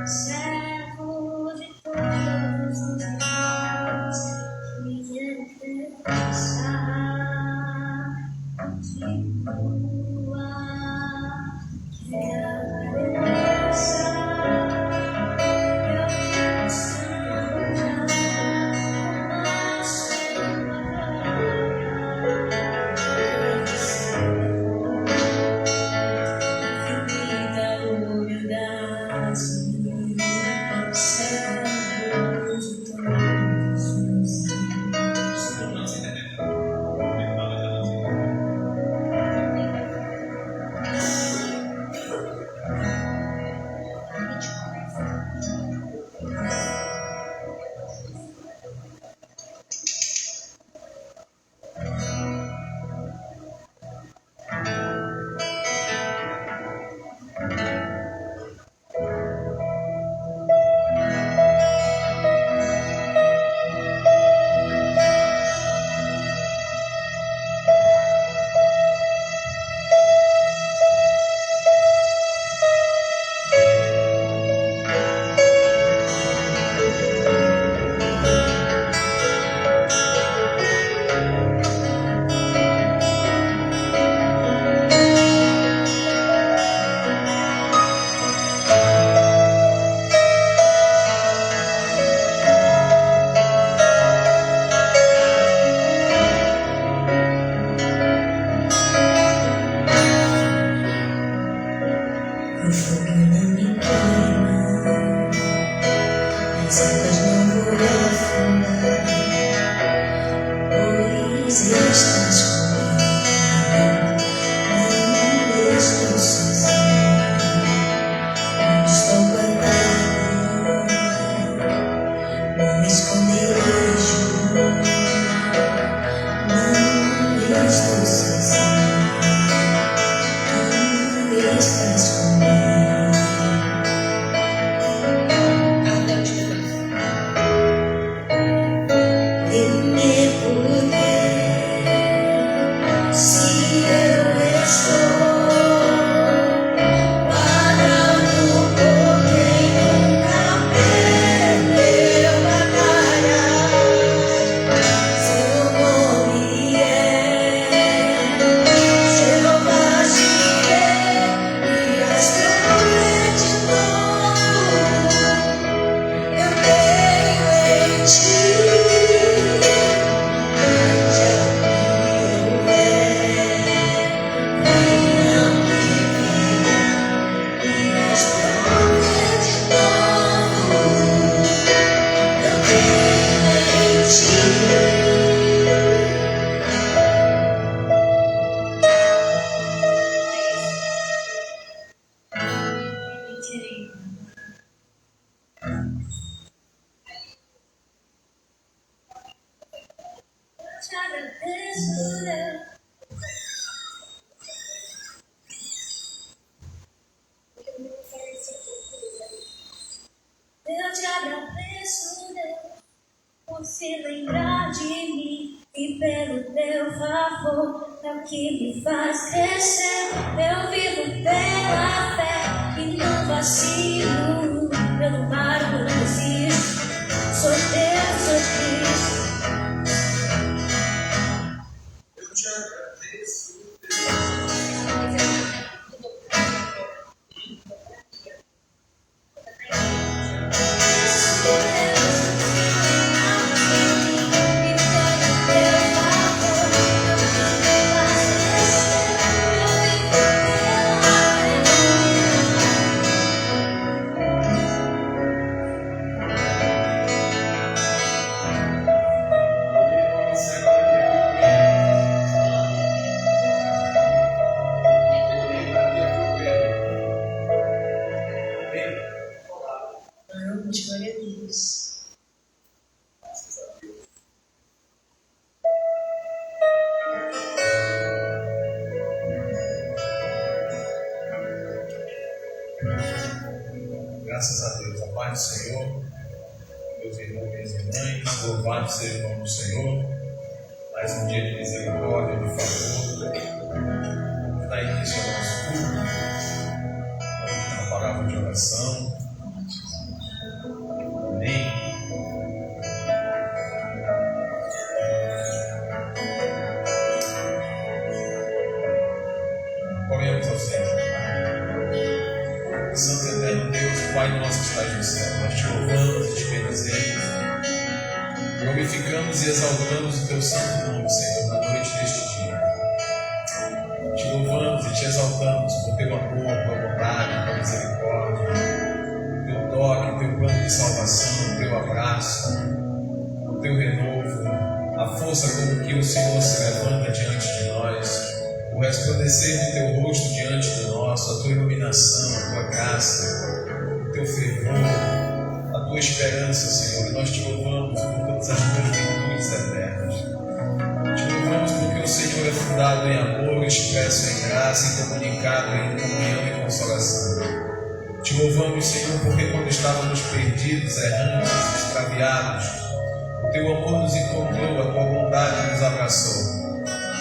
servo de todos os irmãos, que ele pensar de tua, que apareça, eu te agradeço, Deus, por se lembrar de mim e pelo teu favor é o que me faz crescer. Eu vivo pela fé e não vacilo, pelo mar eu não desisto. Sou Deus, sou Cristo. Eu te agradeço, graças a Deus, a paz do Senhor, meus irmãos e minhas irmãs, louvado seja o nome do Senhor, mais um dia de misericórdia, de favor, está início ao nosso culto, a palavra de oração. Amém. Oremos ao Senhor. Santo e eterno Deus, Pai nosso que estás no céu, nós te louvamos e te bendizemos, glorificamos e exaltamos o teu santo nome, Senhor, na noite deste dia. Te louvamos e te exaltamos por teu amor, tua bondade, tua misericórdia, teu toque, teu plano de salvação, teu abraço, o teu renovo, a força com que o Senhor se levanta diante de nós, o resplandecer do teu rosto diante de nós, a tua iluminação, a tua graça, o teu fervor, a tua esperança, Senhor. E nós te louvamos por todas as tuas virtudes eternas. Te louvamos porque o Senhor é fundado em amor, expresso em graça e comunicado em comunhão e consolação. Te louvamos, Senhor, porque quando estávamos perdidos, errantes, extraviados, o teu amor nos encontrou, a tua bondade nos abraçou.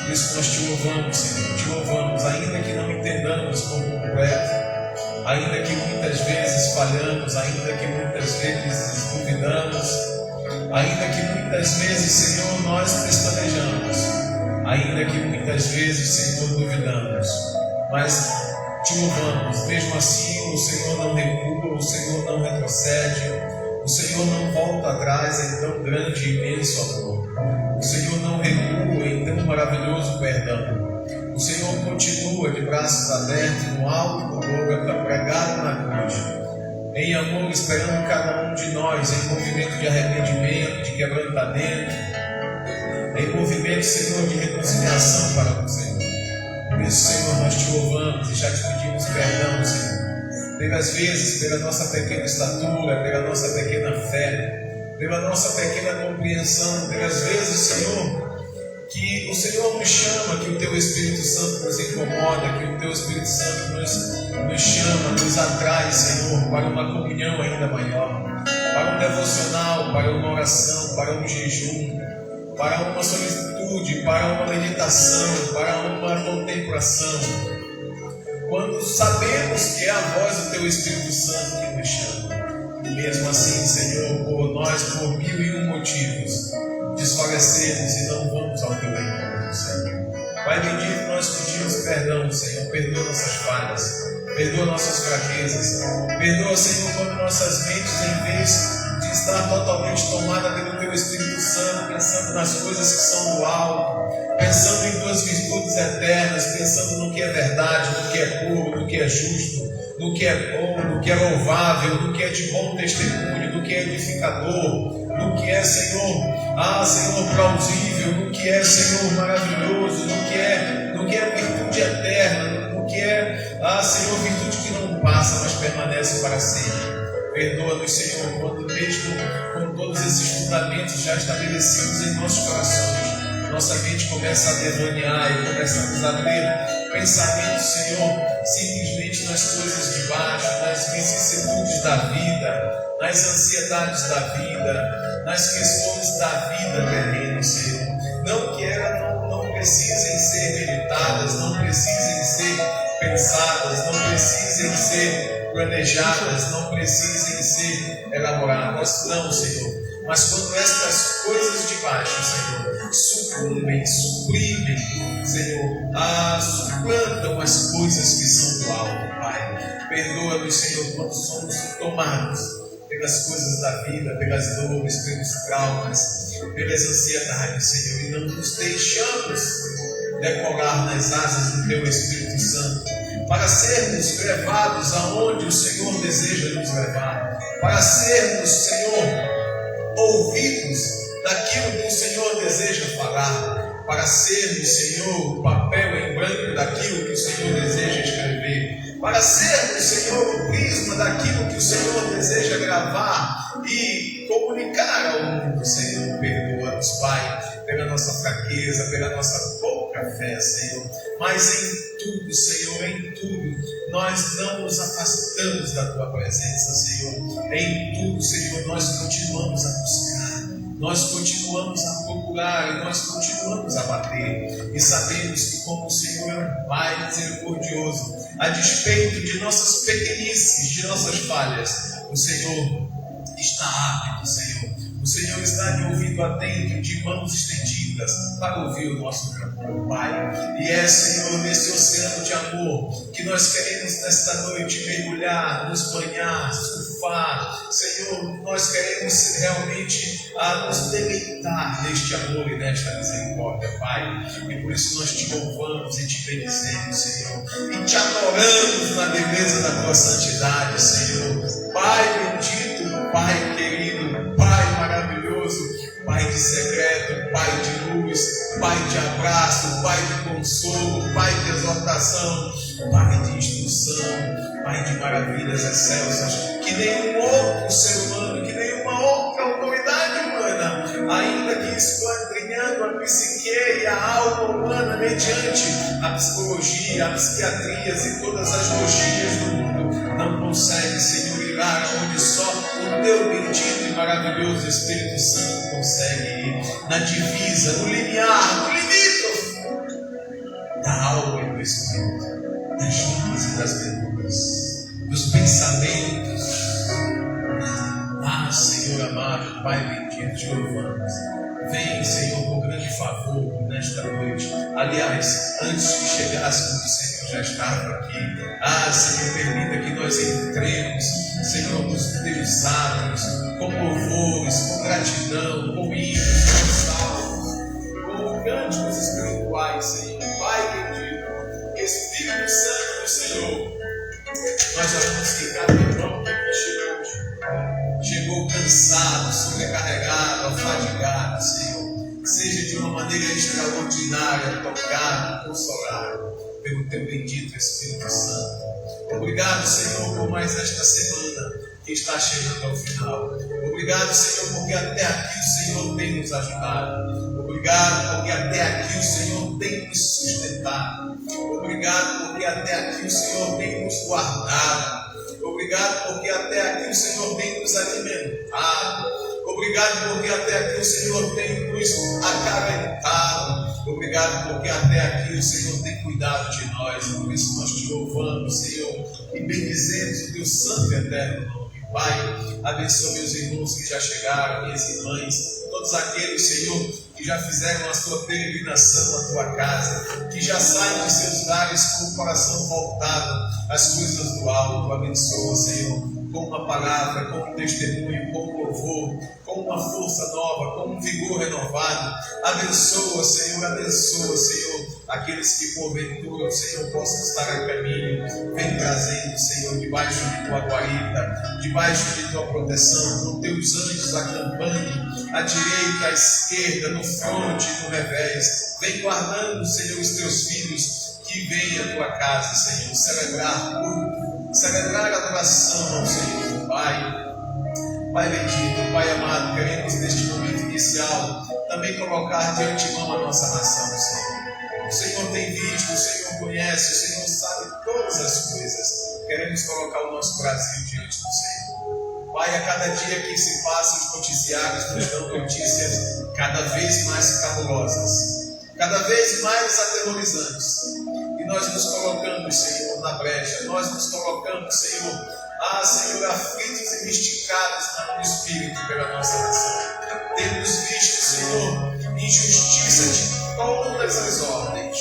Por isso nós te louvamos, Senhor, te louvamos, ainda que não entendamos por completo, ainda que muitas vezes falhamos, ainda que muitas vezes duvidamos, ainda que muitas vezes, Senhor, nós pestanejamos, ainda que muitas vezes, Senhor, duvidamos, mas te louvamos, mesmo assim o Senhor não recua, o Senhor não retrocede, o Senhor não volta atrás em tão grande e imenso amor. O Senhor não recua em tão maravilhoso perdão. O Senhor continua de braços abertos no alto do louvor pregado na cruz, em amor, esperando cada um de nós em movimento de arrependimento, de quebrantamento, em movimento, Senhor, de reconciliação para o Senhor. Por isso, Senhor, nós te louvamos e já te pedimos perdão, Senhor, pelas vezes, pela nossa pequena estatura, pela nossa pequena fé, pela nossa pequena compreensão, pelas vezes, Senhor, que o Senhor nos chama, que o Teu Espírito Santo nos incomoda, que o Teu Espírito Santo nos chama, nos atrai, Senhor, para uma comunhão ainda maior, para um devocional, para uma oração, para um jejum, para uma solicitude, para uma meditação, para uma contemplação. Quando sabemos que é a voz do Teu Espírito Santo que nos chama, mesmo assim, Senhor, por nós, por 1001 motivos, desfalecemos e não vamos ao Teu encontro, Senhor. Pai bendito, nós pedimos perdão, Senhor, perdoa nossas falhas, perdoa nossas fraquezas, perdoa, Senhor, quando nossas mentes, em vez de estar totalmente tomada pelo Teu Espírito Santo, pensando nas coisas que são do alto, pensando em Tuas virtudes eternas, pensando no que é verdade, no que é puro, no que é justo, no que é bom, no que é louvável, no que é de bom testemunho, no que é edificador, no que é, Senhor, Senhor, plausível, no que é, Senhor, maravilhoso, no que é virtude eterna, no que é, Senhor, virtude que não passa, mas permanece para sempre. Perdoa-nos, Senhor, quando mesmo com todos esses fundamentos já estabelecidos em nossos corações, nossa mente começa a devanear e começa a nos abrir pensamentos, Senhor, simplesmente nas coisas de baixo, nas vicissitudes da vida, nas ansiedades da vida, nas questões da vida terrena, Senhor. Não precisem ser meditadas, não precisem ser pensadas, não precisem ser planejadas, não precisem ser elaboradas, não, Senhor. Mas quando estas coisas de baixo, Senhor, sucumbem, suprimem, Senhor, suplantam as coisas que são do alto, Pai. Perdoa-nos, Senhor, quando somos tomados pelas coisas da vida, pelas dores, pelos traumas, pelas ansiedades, Senhor, e não nos deixamos decolar nas asas do Teu Espírito Santo, para sermos levados aonde o Senhor deseja nos levar, para sermos, Senhor, ouvidos daquilo que o Senhor deseja falar, para sermos, Senhor, o papel em branco daquilo que o Senhor deseja escrever, para sermos, Senhor, o prisma daquilo que o Senhor deseja gravar e comunicar ao mundo, Senhor. Perdoa-nos, Pai, pela nossa fraqueza, pela nossa pouca fé, Senhor, mas em tudo, Senhor, em tudo, nós não nos afastamos da Tua presença, Senhor. Em tudo, Senhor, nós continuamos a buscar, nós continuamos a procurar e nós continuamos a bater. E sabemos que, como o Senhor é um Pai misericordioso, a despeito de nossas pequenices, de nossas falhas, o Senhor está apto, Senhor. O Senhor está de ouvido atento, de mãos estendidas, para ouvir o nosso clamor, Pai. E é, Senhor, nesse oceano de amor que nós queremos nesta noite mergulhar, nos banhar, surfar. Senhor, nós queremos realmente nos deleitar neste amor e nesta misericórdia, Pai. E por isso nós te louvamos e te bendizemos, Senhor. E te adoramos na beleza da tua santidade, Senhor. Pai bendito, Pai querido, Pai maravilhoso, Pai de secreto, Pai de luz, Pai de abraço, Pai de consolo, Pai de exortação, Pai de instrução, Pai de maravilhas excelsas, que nenhum outro ser humano, que nenhuma outra autoridade humana, ainda que esquadrinhando a psique e a alma humana mediante a psicologia, a psiquiatrias e todas as logias do mundo, não consegue, Senhor, ir onde só o teu bendito e maravilhoso Espírito Santo consegue ir, na divisa, no limiar, no limítrofe da alma e do Espírito, das juntas e das medulas, dos pensamentos. Senhor amado, Pai bendito, te louvamos. Vem, Senhor, por grande favor nesta noite. Aliás, antes que chegássemos, o Senhor já estava aqui. Senhor, permita que nós entremos, Senhor, nos teus atos, com louvores, com gratidão, com hinos, com salmos, com cânticos espirituais, Senhor. Pai bendito, Espírito Santo do Senhor, nós sabemos que cada irmão que aqui chegou cansado, sobrecarregado, afadigado, Senhor, seja de uma maneira extraordinária, tocado, consolado pelo teu bendito Espírito Santo. Obrigado, Senhor, por mais esta semana que está chegando ao final. Obrigado, Senhor, porque até aqui o Senhor tem nos ajudado. Obrigado porque até aqui o Senhor tem nos sustentado. Obrigado porque até aqui o Senhor tem nos guardado. Obrigado porque até aqui o Senhor tem nos alimentado. Obrigado porque até aqui o Senhor tem nos acarentado. Obrigado porque até aqui o Senhor tem cuidado de nós. E por isso nós te louvamos, Senhor, e bendizemos o teu santo e eterno nome. Pai, abençoe meus irmãos que já chegaram, minhas irmãs, todos aqueles, Senhor, que já fizeram a sua peregrinação à tua casa, que já saem de seus lares com o coração voltado às coisas do alto. Abençoa, Senhor, com uma palavra, com um testemunho, com um louvor, com uma força nova, com um vigor renovado. Abençoa, Senhor, aqueles que porventura, Senhor, possam estar a caminho. Vem trazendo, Senhor, debaixo de tua guarita, debaixo de tua proteção, com teus anjos acampando à direita, à esquerda, no fronte e no revés. Vem guardando, Senhor, os teus filhos que vêm à tua casa, Senhor, celebrar culto, celebrar adoração ao Senhor. Pai bendito, Pai amado, queremos neste momento inicial também colocar de antemão a nossa nação, Senhor. O Senhor tem visto, o Senhor conhece, o Senhor sabe todas as coisas. Queremos colocar o nosso Brasil diante do Senhor. Pai, a cada dia que se passa, os noticiários nos dão notícias cada vez mais cabulosas, cada vez mais aterrorizantes. E nós nos colocamos, Senhor, na brecha, nós nos colocamos, Senhor, Senhor, aflitos e mistificados no Espírito pela nossa nação. Temos visto, Senhor, injustiça de todas as ordens.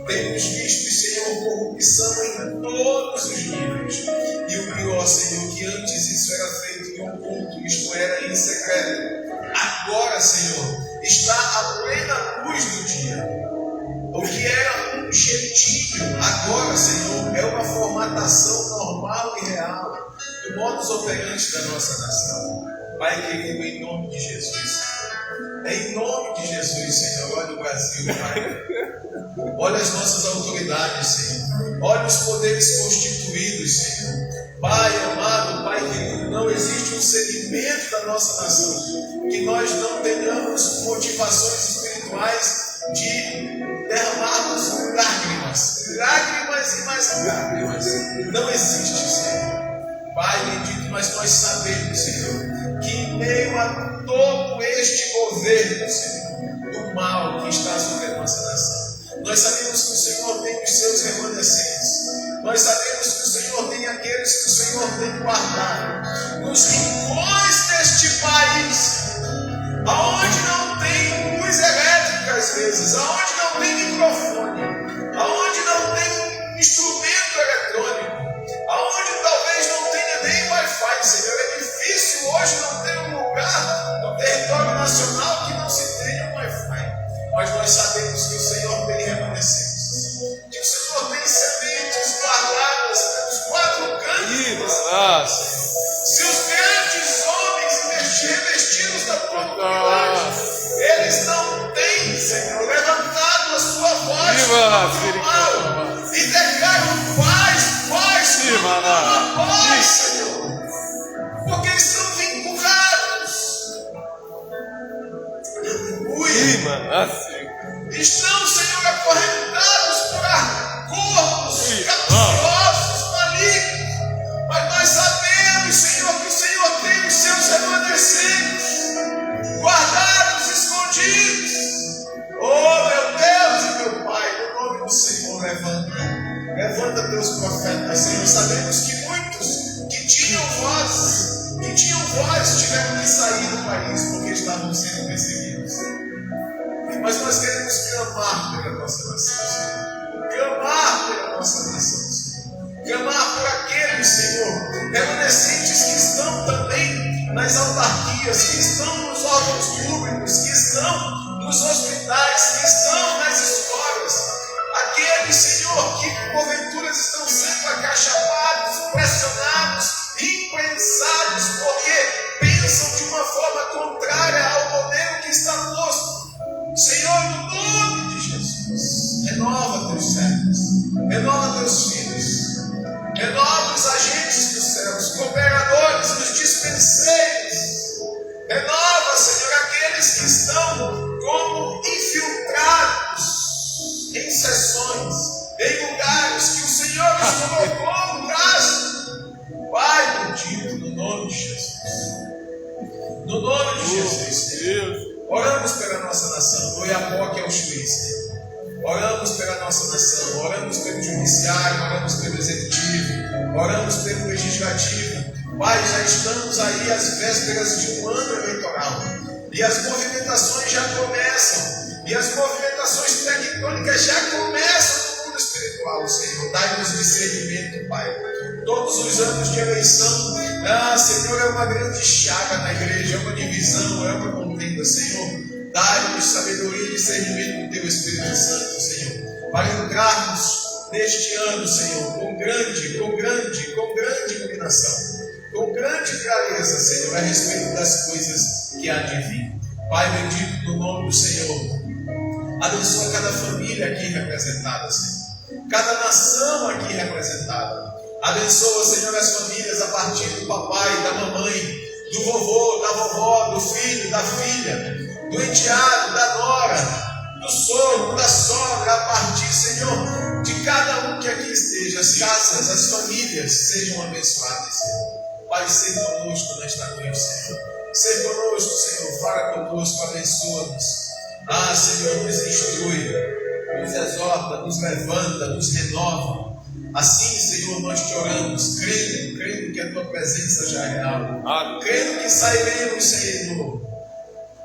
Temos visto, Senhor, corrupção em todos os níveis. E o pior, Senhor, que antes isso era feito em um culto, isto era em secreto. Agora, Senhor, está a plena luz do dia. O que era um jeitinho, agora, Senhor, é uma formatação normal e real do modus operandi da nossa nação. Pai querido, em nome de Jesus, em nome de Jesus, Senhor, olha o Brasil, Pai. Olha as nossas autoridades, Senhor. Olha os poderes constituídos, Senhor. Pai amado, Pai querido, não existe um segmento da nossa nação que nós não tenhamos motivações espirituais de derramarmos lágrimas e mais lágrimas. Não existe, Senhor. Pai bendito, mas nós sabemos, Senhor, que meio a todo este governo, Senhor, do mal que está sobre a nossa nação. Nós sabemos que o Senhor tem os seus remanescentes. Nós sabemos que o Senhor tem aqueles que o Senhor tem guardado nos rincões deste país, aonde não tem luz elétrica às vezes, aonde não tem microfone, aonde não tem instrumento eletrônico, aonde talvez não tenha nem Wi-Fi, Senhor. É difícil hoje não ter um lugar no território nacional que não se tenha um Wi-Fi. Mas nós sabemos que o Senhor tem remanescentes, que o Senhor tem sementes guardadas pelos quatro cantos. Se os grandes homens revestidos da tua autoridade, eles não têm, Senhor, levantado a sua voz e declaram paz, Senhor, paz, Senhor, porque estão vinculados. Aleluia. Estão, Senhor, acorrentados por acordos capciosos, malignos. Mas nós sabemos, Senhor, que o Senhor tem os seus remanescentes guardados, escondidos. Oh, meu Deus e meu Pai, no nome do Senhor, levanta teus profetas, Senhor. Sabemos que muitos que tinham voz tiveram que sair do país porque estavam sendo perseguidos. Mas nós queremos clamar pela nossa nação, Senhor. Clamar pela nossa nação, Senhor. Clamar por aqueles, Senhor, remanescentes que estão também nas autarquias, que estão nos órgãos públicos, que estão nos hospitais, que estão nas escolas. Aqueles, Senhor, que porventura estão sendo acachapados, pressionados, imprensados, porque pensam de uma forma contrária ao modelo que está posto. Senhor, no nome de Jesus, renova teus servos, renova teus filhos, renova os agentes dos céus, cooperadores, os dispenseiros, renova, Senhor, aqueles que estão como infiltrados em sessões, em lugares que o Senhor os colocou no braço. Pai bendito, no nome de Jesus, no nome de Jesus, oramos pela nossa nação. Oiapoque é o juiz. Oramos pela nossa nação. Oramos pelo judiciário. Oramos pelo executivo. Oramos pelo legislativo. Pai, já estamos aí às vésperas de um ano eleitoral. E as movimentações já começam. E as movimentações tectônicas já começam no mundo espiritual, Senhor. Dai-nos discernimento, Pai. Todos os anos de eleição, Senhor, é uma grande chaga na igreja, é uma divisão, é uma contenda, Senhor. Dai-nos sabedoria e discernimento do Teu Espírito Santo, Senhor, para entrarmos neste ano, Senhor, com grande iluminação, com grande clareza, Senhor, a respeito das coisas que há de vir. Pai bendito, no nome do Senhor, abençoa cada família aqui representada, Senhor, cada nação aqui representada. Abençoa, Senhor, as famílias a partir do papai, da mamãe, do vovô, da vovó, do filho, da filha, do enteado, da nora, do sogro, da sogra, a partir, Senhor, de cada um que aqui esteja. As casas, as famílias sejam abençoadas, Senhor. Pai, seja conosco nesta noite, Senhor. Seja conosco, Senhor. Fala conosco, abençoa-nos. Senhor, nos instrui, nos exorta, nos levanta, nos renova. Assim, Senhor, nós te oramos, crendo que a Tua presença já é real, crendo que sairemos, Senhor,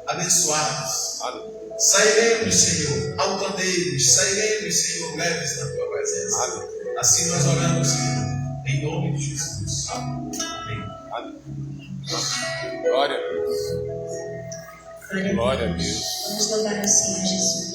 abençoados, sairemos, Senhor, altaneiros, sairemos, Senhor, leves na Tua presença. Assim nós oramos, Senhor, em nome de Jesus. Amém. Glória a Deus. Glória a Deus. Vamos louvar assim a Jesus.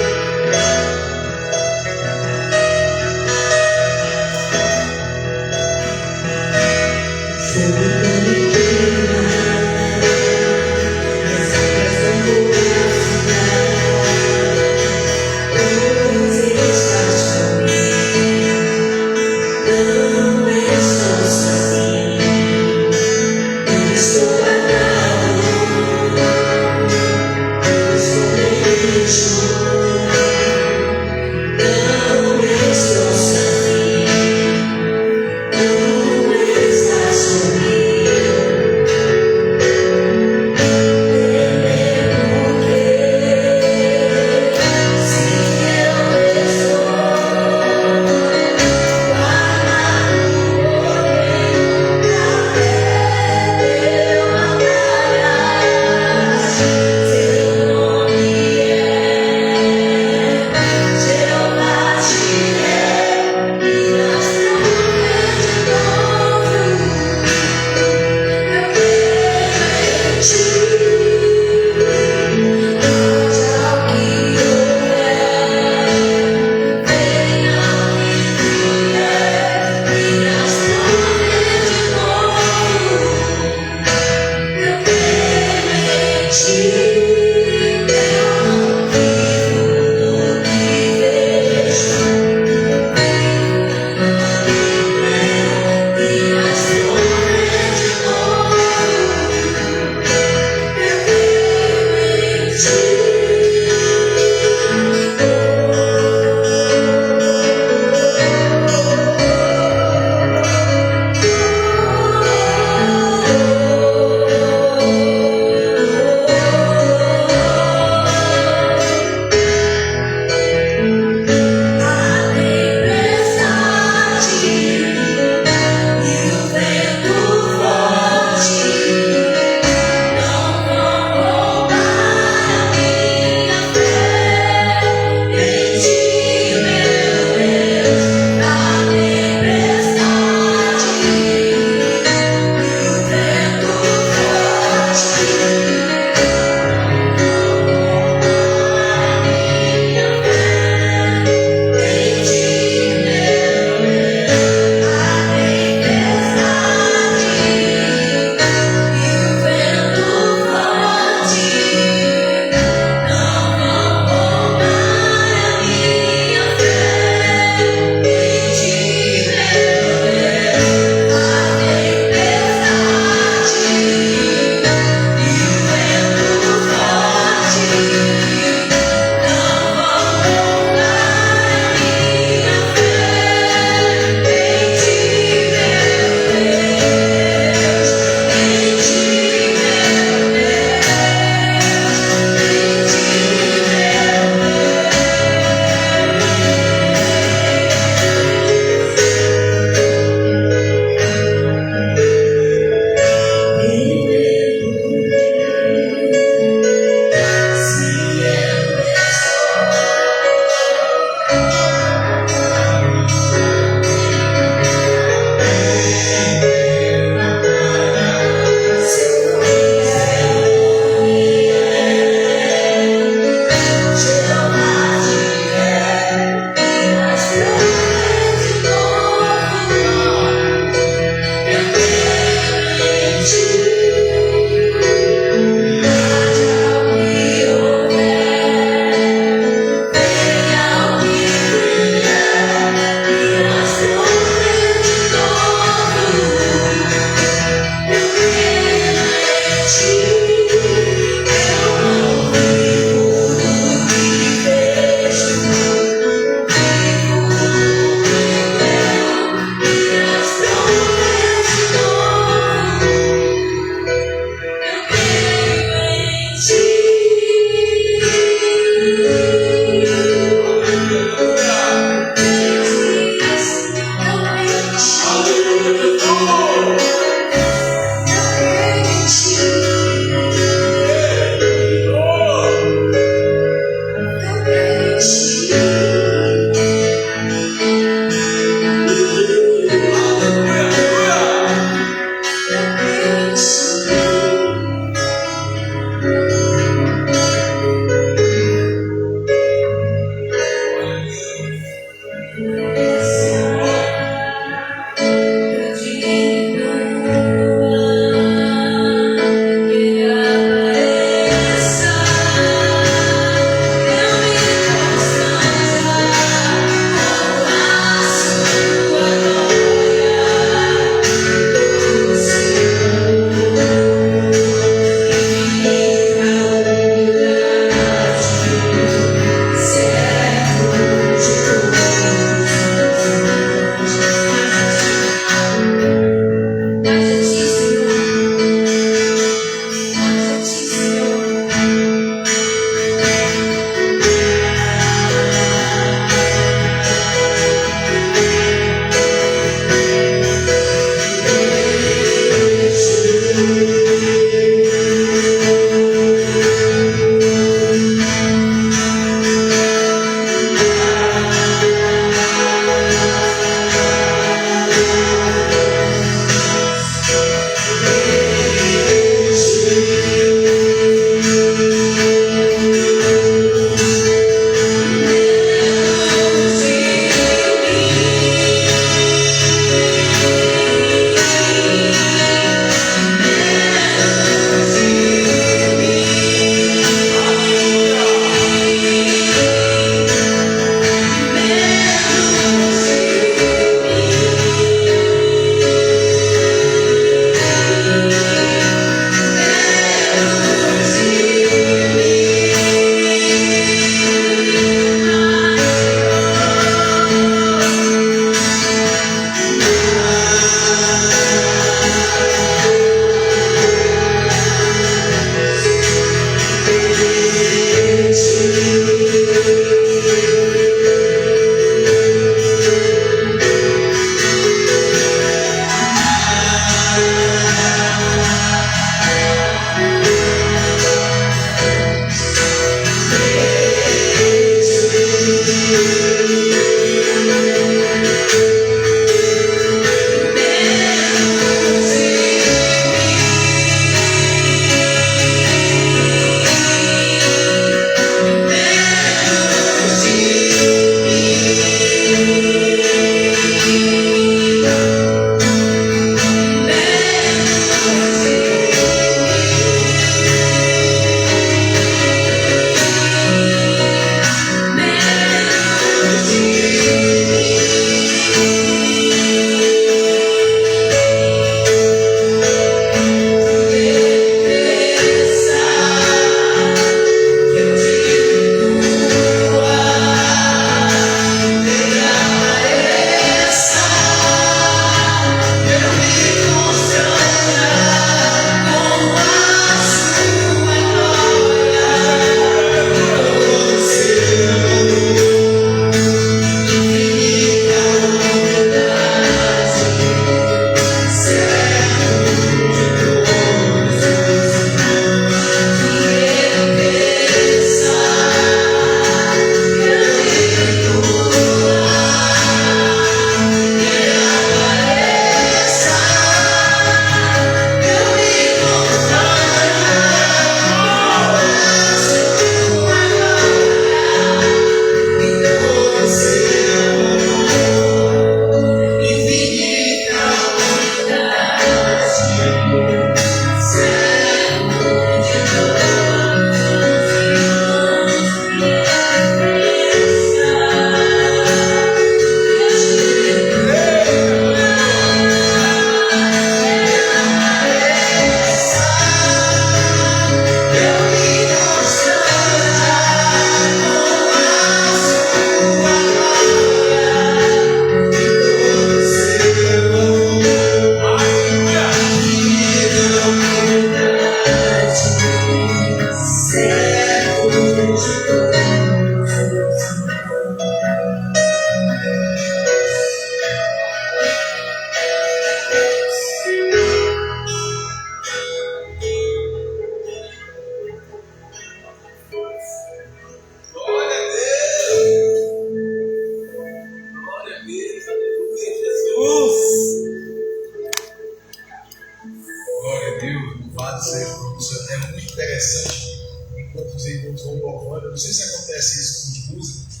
interessante, enquanto os irmãos vão louvando, eu não sei se acontece isso com os músicos,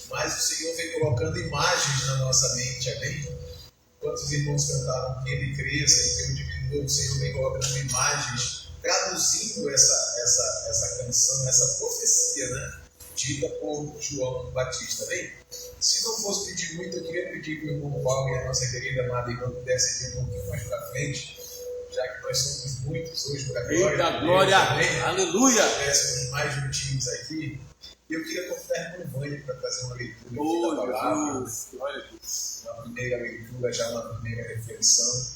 mas o Senhor vem colocando imagens na nossa mente, amém? Enquanto os irmãos cantaram que Ele cresça e que Ele diminua, o Senhor vem colocando imagens, traduzindo essa canção, essa profecia, né? Dita por João Batista, bem? Se não fosse pedir muito, eu queria pedir que o irmão Paulo e a nossa querida amada irmã pudessem vir um pouquinho mais para frente, já que nós somos muitos hoje para a glória. Aleluia! Estivéssemos mais juntinhos aqui. E eu queria convidar a irmã Vânia para fazer uma leitura aqui da palavra. Glória a Deus. Uma primeira leitura, já uma primeira reflexão,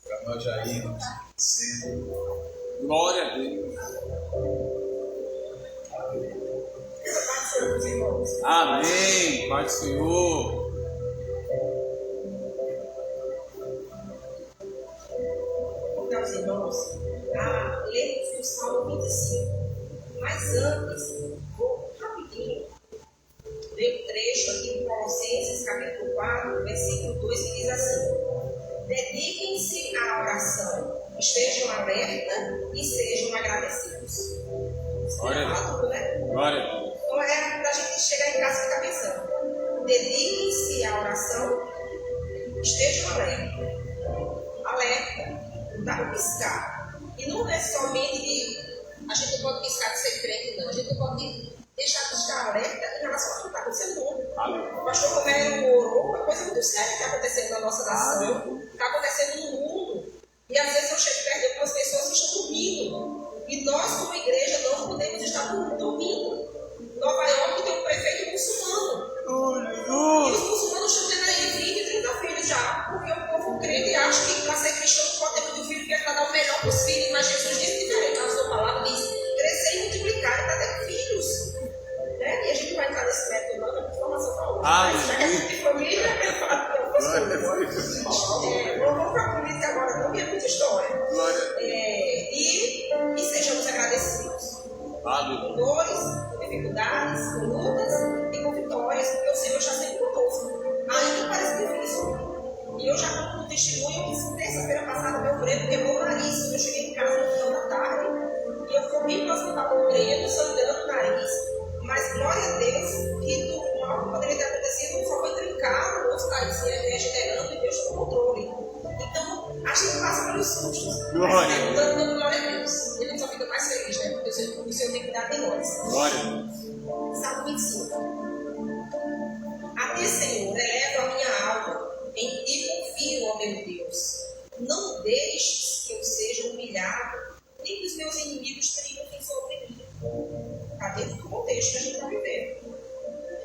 para nós já irmos sendo. Glória a Deus. Amém. Pai do Senhor. Meus irmãos, a ler o Salmo 25. Mas antes, vou rapidinho ler o trecho aqui em Colossenses, capítulo 4, versículo 2, que diz assim: dediquem-se à oração, estejam alerta e sejam agradecidos. Glória a Deus. Tudo, né? Glória a Deus. Então é para a gente chegar em casa e ficar pensando. Dediquem-se à oração, estejam alerta, não dá para piscar. E não é somente de. A gente não pode piscar de ser crente, não. A gente não pode deixar de estar alerta em relação ao que está acontecendo no mundo. O pastor Romero orou, uma coisa muito séria que está acontecendo na nossa nação, está acontecendo no mundo. E às vezes eu chego perto de algumas pessoas que estão dormindo. E nós, como igreja, não podemos estar dormindo. Nova York tem um prefeito muçulmano. E os muçulmanos estão tendo aí 20, 30 filhos já. Porque o povo crente acha que para ser cristão pode ter muito filho, porque é para dar o melhor para os filhos. Mas Jesus disse diferente. A sua palavra diz: crescer e multiplicar para ter filhos. Né? E a gente vai entrar nesse método, não, é informação para hoje. Mas já que é de família, vamos para a política agora, não, que é muita história. E sejamos agradecidos. Com dores, com dificuldades, com lutas e com vitórias, porque o Senhor está sempre conosco. Ainda que pareça difícil. E eu já conto um testemunho que terça-feira passada meu freio quebrou o nariz. Eu cheguei em casa no final da tarde e eu fui para o hospital com o freio, sangrando o nariz. Mas glória a Deus que do mal que poderia ter acontecido só foi trincar, o osso caía regenerando e Deus tomou controle. Então, a gente passa pelos sustos. Glória. Mas dando glória a Deus. Ele só fica mais feliz, né? Porque o Senhor tem que cuidar de nós. Glória a Deus. Salmo 25. A ti, Senhor, elevo a minha alma. Em ti confio, ó meu Deus. Não deixes que eu seja humilhado, nem que os meus inimigos triunfem sobre mim. Está dentro do contexto que a gente está vivendo.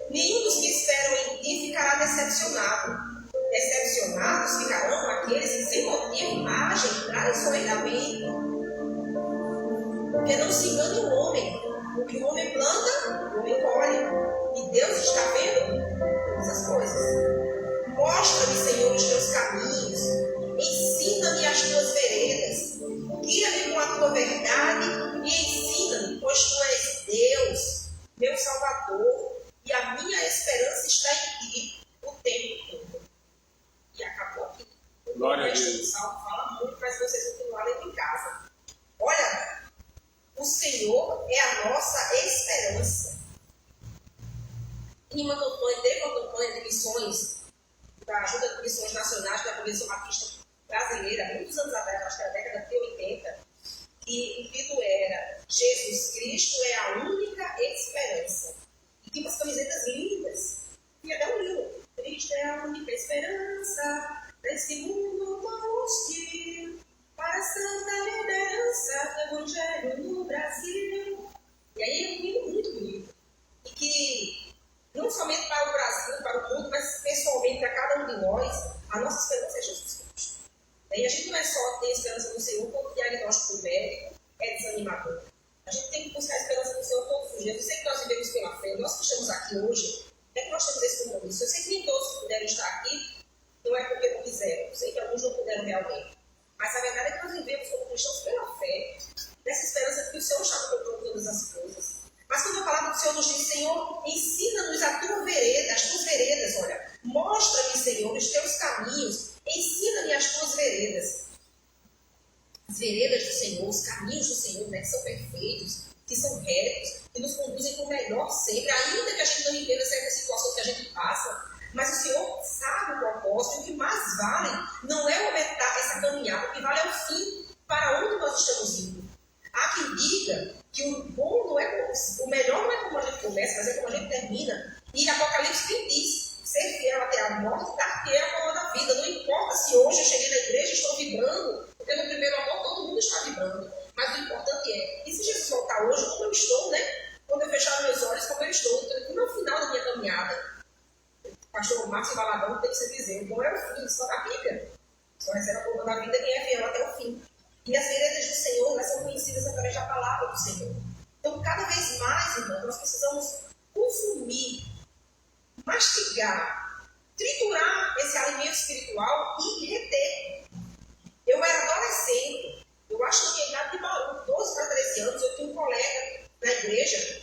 Nenhum dos que esperam em ti ficará decepcionado. Decepcionados ficarão aqueles que sem motivo agem traiçoeiramente. Porque não se engane o homem. O que o homem planta, o homem colhe. E Deus está vendo todas as coisas. Mostra-me, Senhor, os teus caminhos. Ensina-me as tuas veredas. Guia-me com a tua verdade e ensina-me, pois tu és Deus, meu Salvador, e a minha esperança está em ti o tempo todo. E acabou aqui. Glória a Deus. O salmo fala muito para vocês continuarem em casa. Olha, o Senhor é a nossa esperança. Em uma campanha, teve uma campanha de missões da Ajuda de Missões Nacionais da Convenção Batista Brasileira, muitos anos atrás, acho que era a década de 80, e o título era Jesus Cristo é a única esperança. E tinha umas camisetas lindas. E até um livro. Cristo é a única esperança desse mundo tão hostil, para a santa liderança do Evangelho no Brasil. E aí é um livro muito bonito. E que, não somente para o Brasil, para o mundo, mas pessoalmente para cada um de nós, a nossa esperança é Jesus Cristo. E a gente não é só ter esperança no Senhor, quando o diagnóstico do médico é desanimador. A gente tem que buscar a esperança no Senhor todos os dias. Eu sei que nós vivemos pela fé, nós que estamos aqui hoje, é que nós temos esse compromisso. Eu sei que nem todos puderam estar aqui, não é porque não quiseram. Eu sei que alguns não puderam realmente. Mas a verdade é que nós vivemos como cristãos pela fé, nessa esperança de que o Senhor está no controle de todas as coisas. Mas quando a palavra do Senhor nos diz, Senhor, ensina-nos a tua vereda, as tuas veredas, olha, mostra-me, Senhor, os teus caminhos, ensina-me as tuas veredas. As veredas do Senhor, os caminhos do Senhor, né, que são perfeitos. perfeitos, que são retos, que nos conduzem para o melhor sempre, ainda que a gente não entenda certas situações que a gente passa, mas o Senhor sabe o propósito, e o que mais vale não é aumentar essa caminhada, o que vale é o fim, para onde nós estamos indo. Há quem diga que o bom não é o melhor não é como a gente começa, mas é como a gente termina. E Apocalipse quem diz, ser fiel até a morte, dar fiel a coroa da vida. Não importa se hoje eu cheguei na igreja e estou vibrando, porque no primeiro amor todo mundo está vibrando. Mas o importante é, e se Jesus voltar hoje, como eu estou, né? Quando eu fechar meus olhos, como eu estou, então, no final da minha caminhada. O pastor Márcio Valadão tem que se dizer, bom é o fim, só da Bíblia. Só recebe a coroa da vida quem é fiel até o fim. E as veredas do Senhor, elas são conhecidas através da palavra do Senhor. Então, cada vez mais, irmão, nós precisamos consumir, mastigar, triturar esse alimento espiritual e reter. Eu era adolescente, eu acho que eu tinha idade de maluco, 12 para 13 anos, eu tinha um colega na igreja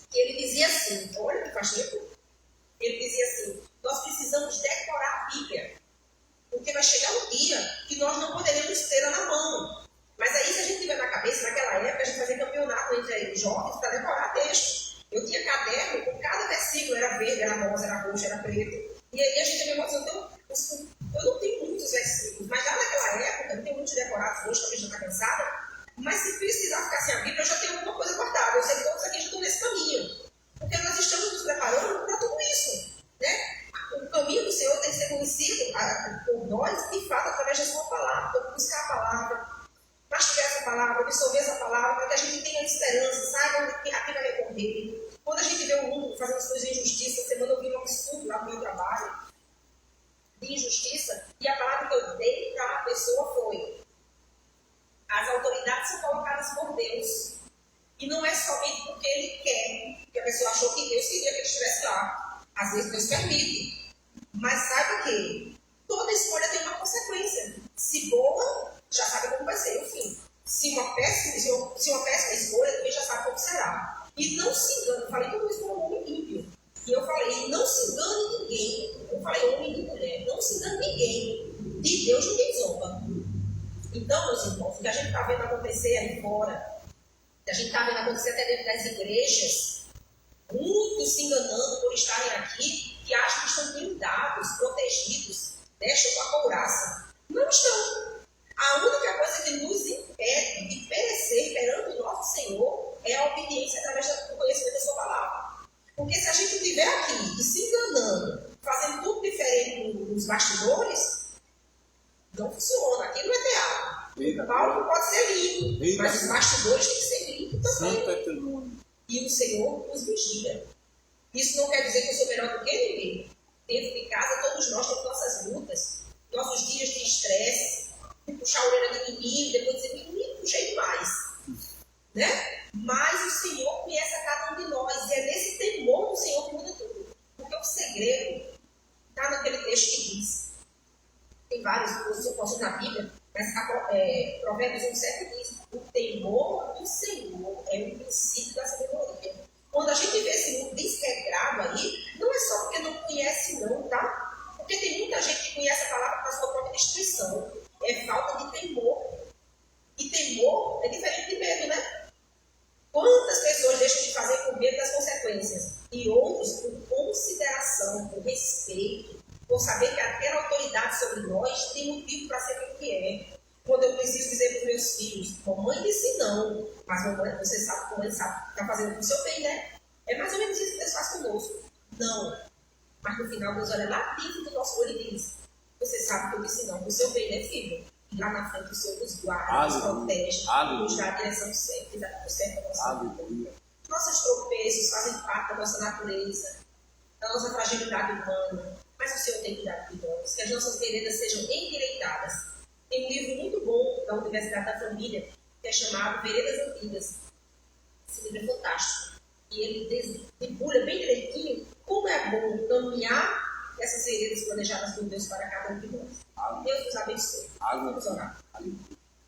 que ele dizia assim, olha que faz tempo, ele dizia assim, nós precisamos decorar a Bíblia. Porque vai chegar um dia que nós não poderemos ter na mão. Mas aí, se a gente tiver na cabeça, naquela época, a gente fazia campeonato entre jovens para decorar texto. Eu tinha caderno com cada versículo, era verde, era rosa, era roxo, era preto. E aí a gente memorizou. Então, eu não tenho muitos versículos, mas já naquela época, não tenho muitos decorados, hoje talvez já está cansada. Mas se precisar ficar sem a Bíblia, eu já tenho alguma coisa guardada. Eu sei que todos aqui já estão nesse caminho. Porque nós estamos nos preparando para tudo isso, né? O caminho do Senhor tem que ser conhecido por nós, de fato, através da sua palavra. Então, buscar a palavra, mastigar essa palavra, absorver essa palavra, para que a gente tenha esperança, saiba que aqui vai recorrer. Quando a gente vê o mundo fazendo as coisas de injustiça, semana eu vi um absurdo lá no meu trabalho, de injustiça, e a palavra que eu dei para a pessoa foi: as autoridades são colocadas por Deus. E não é somente porque Ele quer, que a pessoa achou que Deus queria que ele estivesse lá. Às vezes Deus permite. Mas saiba que toda escolha tem uma consequência. Se boa, já sabe como vai ser o fim. Se uma péssima escolha, também já sabe como será. E não se engane, eu falei tudo isso como um homem ímpio. E eu falei, não se engane ninguém. Eu falei homem e mulher, não se engane ninguém. De Deus ninguém zomba. Então, meus irmãos, o que a gente está vendo acontecer aí fora, o que a gente está vendo acontecer até dentro das igrejas, muitos se enganando por estarem aqui, que acham que estão blindados, protegidos, deixam com a couraça. Não estão. A única coisa que nos impede de perecer perante o nosso Senhor é a obediência através do conhecimento da sua palavra. Porque se a gente estiver aqui e se enganando, fazendo tudo diferente nos bastidores, não funciona. Aqui não é teatro. O palco pode ser limpo, mas os bastidores têm que ser limpos também. E o Senhor nos vigia. Isso não quer dizer que eu sou melhor do que ninguém. Dentro de casa, todos nós temos nossas lutas, nossos dias de estresse, de puxar a orelha do menino, depois dizer, menino, puxei demais. Né? Mas o Senhor conhece a cada um de nós, e é nesse temor do Senhor que muda tudo. Porque o segredo está naquele texto que diz, tem vários cursos eu posso na Bíblia, mas Provérbios 1,7 diz, o temor do Senhor é o princípio da sabedoria. Quando a gente vê esse mundo desregrado aí, não é só porque não conhece não, tá? Porque tem muita gente que conhece a palavra para a sua própria destruição. É falta de temor. E temor é diferente de medo, né? Quantas pessoas deixam de fazer por medo das consequências? E outros por consideração, por respeito, por saber que aquela autoridade sobre nós tem motivo para ser o que é. Quando eu preciso dizer para os meus filhos, mamãe disse não, mas mamãe, você sabe, mamãe sabe, está fazendo para o seu bem, né? É mais ou menos isso que Deus faz conosco. Não. Mas no final, Deus olha lá dentro do nosso olho e diz, você sabe que eu disse não, para o seu bem, né, filho? E lá na frente o Senhor nos guarda, nos protege, nos dá a direção certa, da nossa vida. Nossos tropeços fazem parte da nossa natureza, da nossa fragilidade humana, mas o Senhor tem cuidado de nós, que as nossas veredas sejam endireitadas. Tem um livro muito bom da Universidade da Família, que é chamado Veredas Antigas. Esse livro é fantástico. E ele debulha bem direitinho como é bom caminhar essas veredas planejadas por Deus para cada um de nós. Deus nos abençoe. Vamos orar.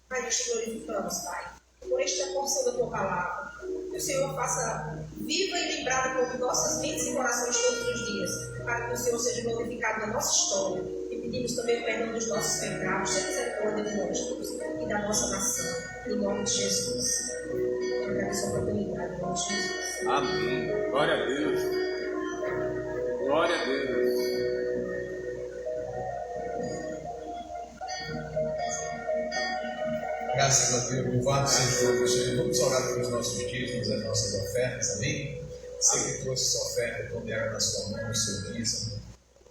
Pai, nós te glorificamos, Pai, por esta porção da Tua Palavra. Que o Senhor faça viva e lembrada por nossas mentes e corações todos os dias, para que o Senhor seja glorificado na nossa história. E pedimos também o perdão dos nossos pecados, tenha misericórdia de nós todos e da nossa nação. Em nome de Jesus. Obrigado pela oportunidade, em nome de Jesus. Amém. Glória a Deus. Glória a Deus. Graças a Deus, louvado seja o Senhor. Vamos orar pelos nossos dízimos, as nossas ofertas, amém? Você que trouxe sua oferta, pondera na sua mão o seu dízimo,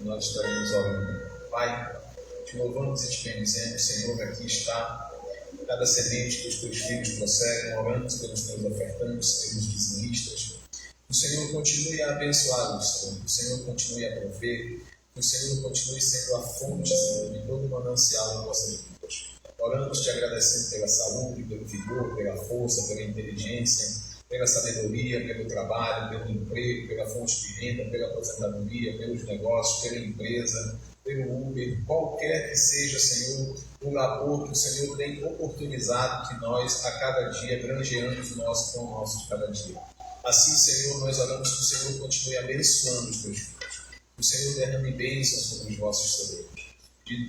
nós estaremos orando. Pai, te louvamos e te bendizemos, Senhor, aqui está cada semente que os teus filhos prosseguem, oramos pelos teus ofertantes, pelos dizimistas. O Senhor continue a abençoá-los, Senhor. O Senhor continue a prover. O Senhor continue sendo a fonte, Senhor, de todo o manancial em vossas vidas. Oramos te agradecendo pela saúde, pelo vigor, pela força, pela inteligência, pela sabedoria, pelo trabalho, pelo emprego, pela fonte de renda, pela aposentadoria, pelos negócios, pela empresa, pelo Uber, qualquer que seja, Senhor, o labor que o Senhor tem oportunizado que nós, a cada dia, granjeamos o nosso pão nosso de cada dia. Assim, Senhor, nós oramos que o Senhor continue abençoando os teus filhos. Que o Senhor derrame bênçãos sobre os vossos celeiros.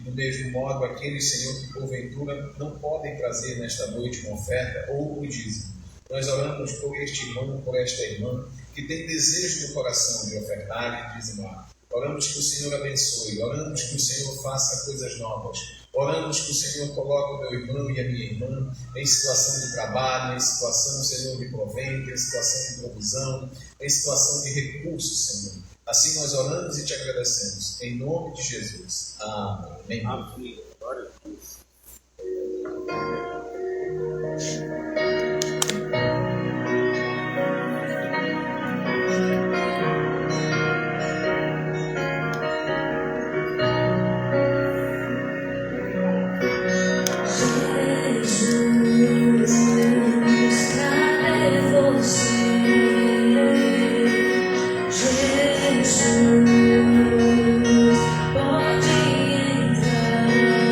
Do mesmo modo, aqueles, Senhor, que porventura não podem trazer nesta noite uma oferta ou o dízimo. Nós oramos por este irmão, por esta irmã, que tem desejo no coração de ofertar e dizimar. Oramos que o Senhor abençoe, oramos que o Senhor faça coisas novas. Oramos que o Senhor coloque o meu irmão e a minha irmã em situação de trabalho, em situação, Senhor, de provento, em situação de provisão, em situação de recursos, Senhor. Assim nós oramos e te agradecemos. Em nome de Jesus. Amém. Amém. Glória a Deus. Pode entrar.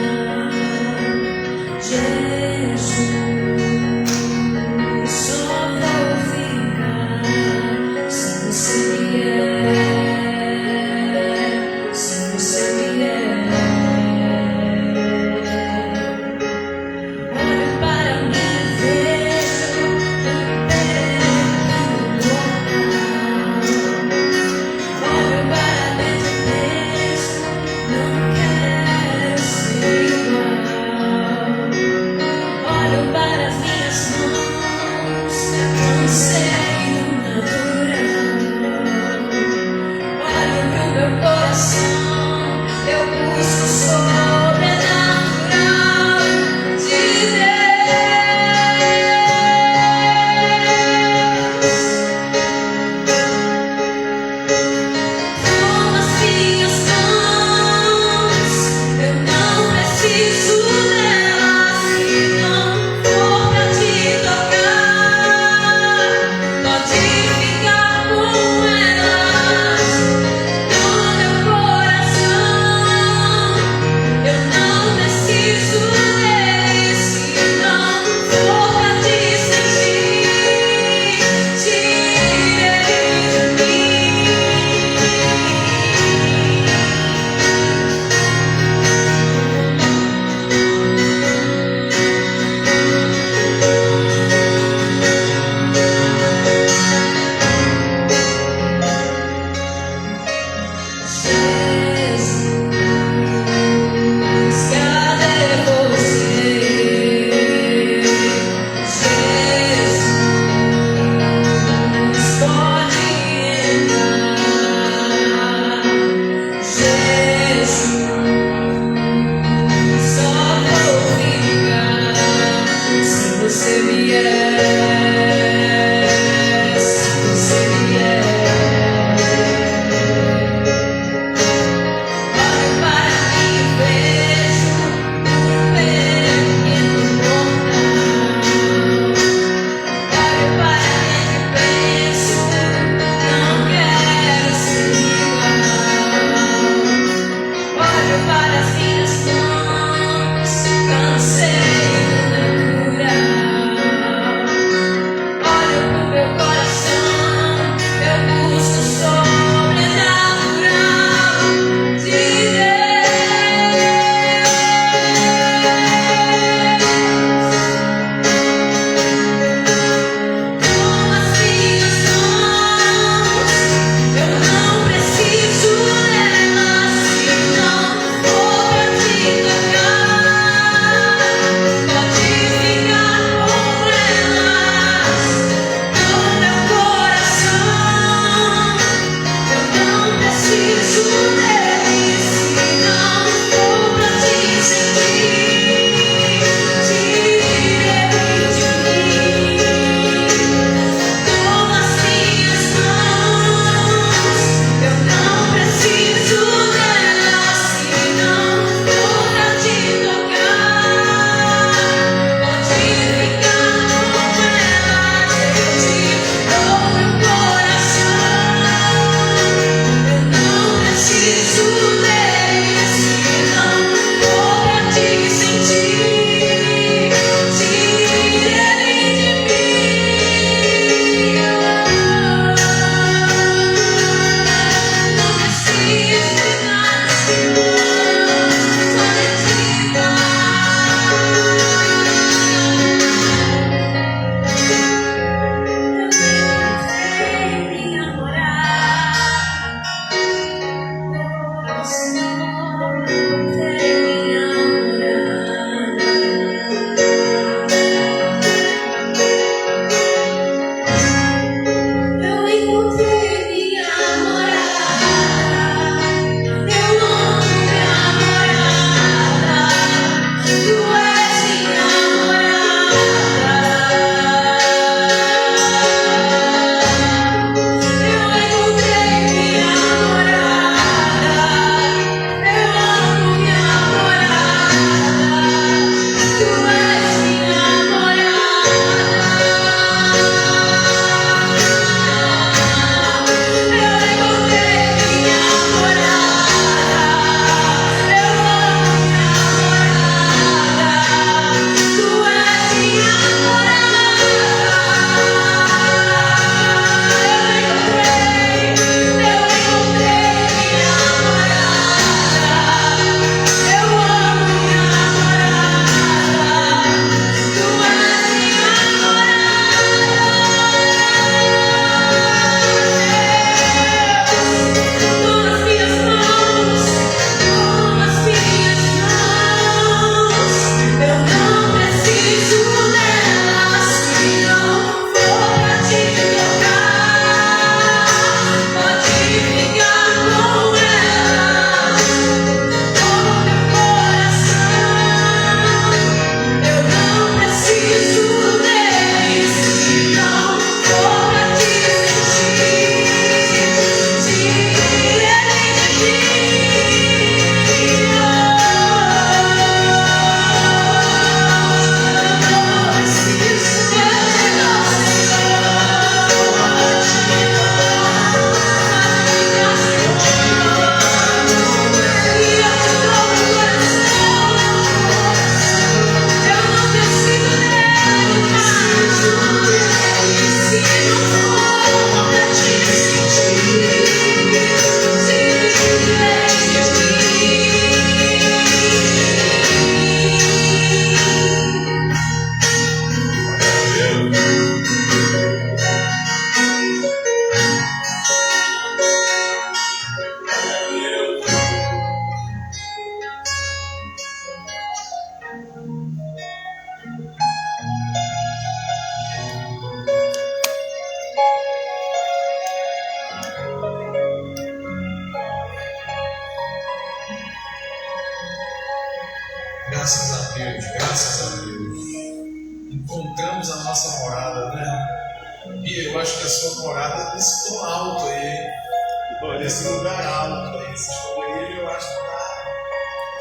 dia, eu acho que a sua morada nesse tom alto aí, nesse lugar alto aí. Esse esconderijo, eu acho que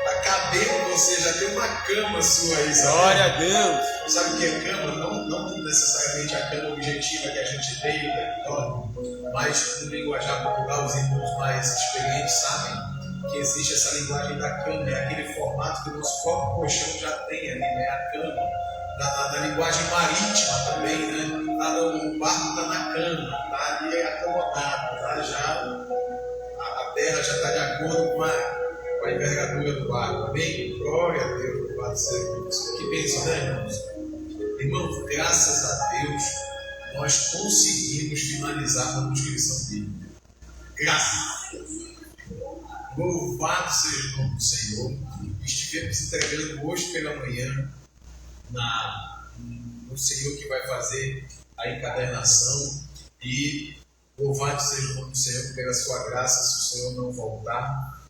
tá cabendo você, já tem uma cama sua aí, sabe? Glória a Deus. Sabe o que é cama? Não necessariamente a cama objetiva que a gente tem, mas no linguajar popular, os irmãos mais experientes sabem que existe essa linguagem da cama, é aquele formato que o nosso próprio colchão já tem ali, né? A cama. Na linguagem marítima também, né? O barco está na cama, está ali acomodado, tá? A terra já está de acordo com a envergadura do barco. Amém? Glória a Deus, louvado seja Deus. Que bênção, né, irmãos? Irmãos, graças a Deus, nós conseguimos finalizar a manuscrição bíblica. Graças a Deus. Louvado seja o nome do Senhor. Estivemos entregando hoje pela manhã no Senhor que vai fazer a encadernação, e louvado seja o nome do Senhor pela sua graça. Se o Senhor não voltar,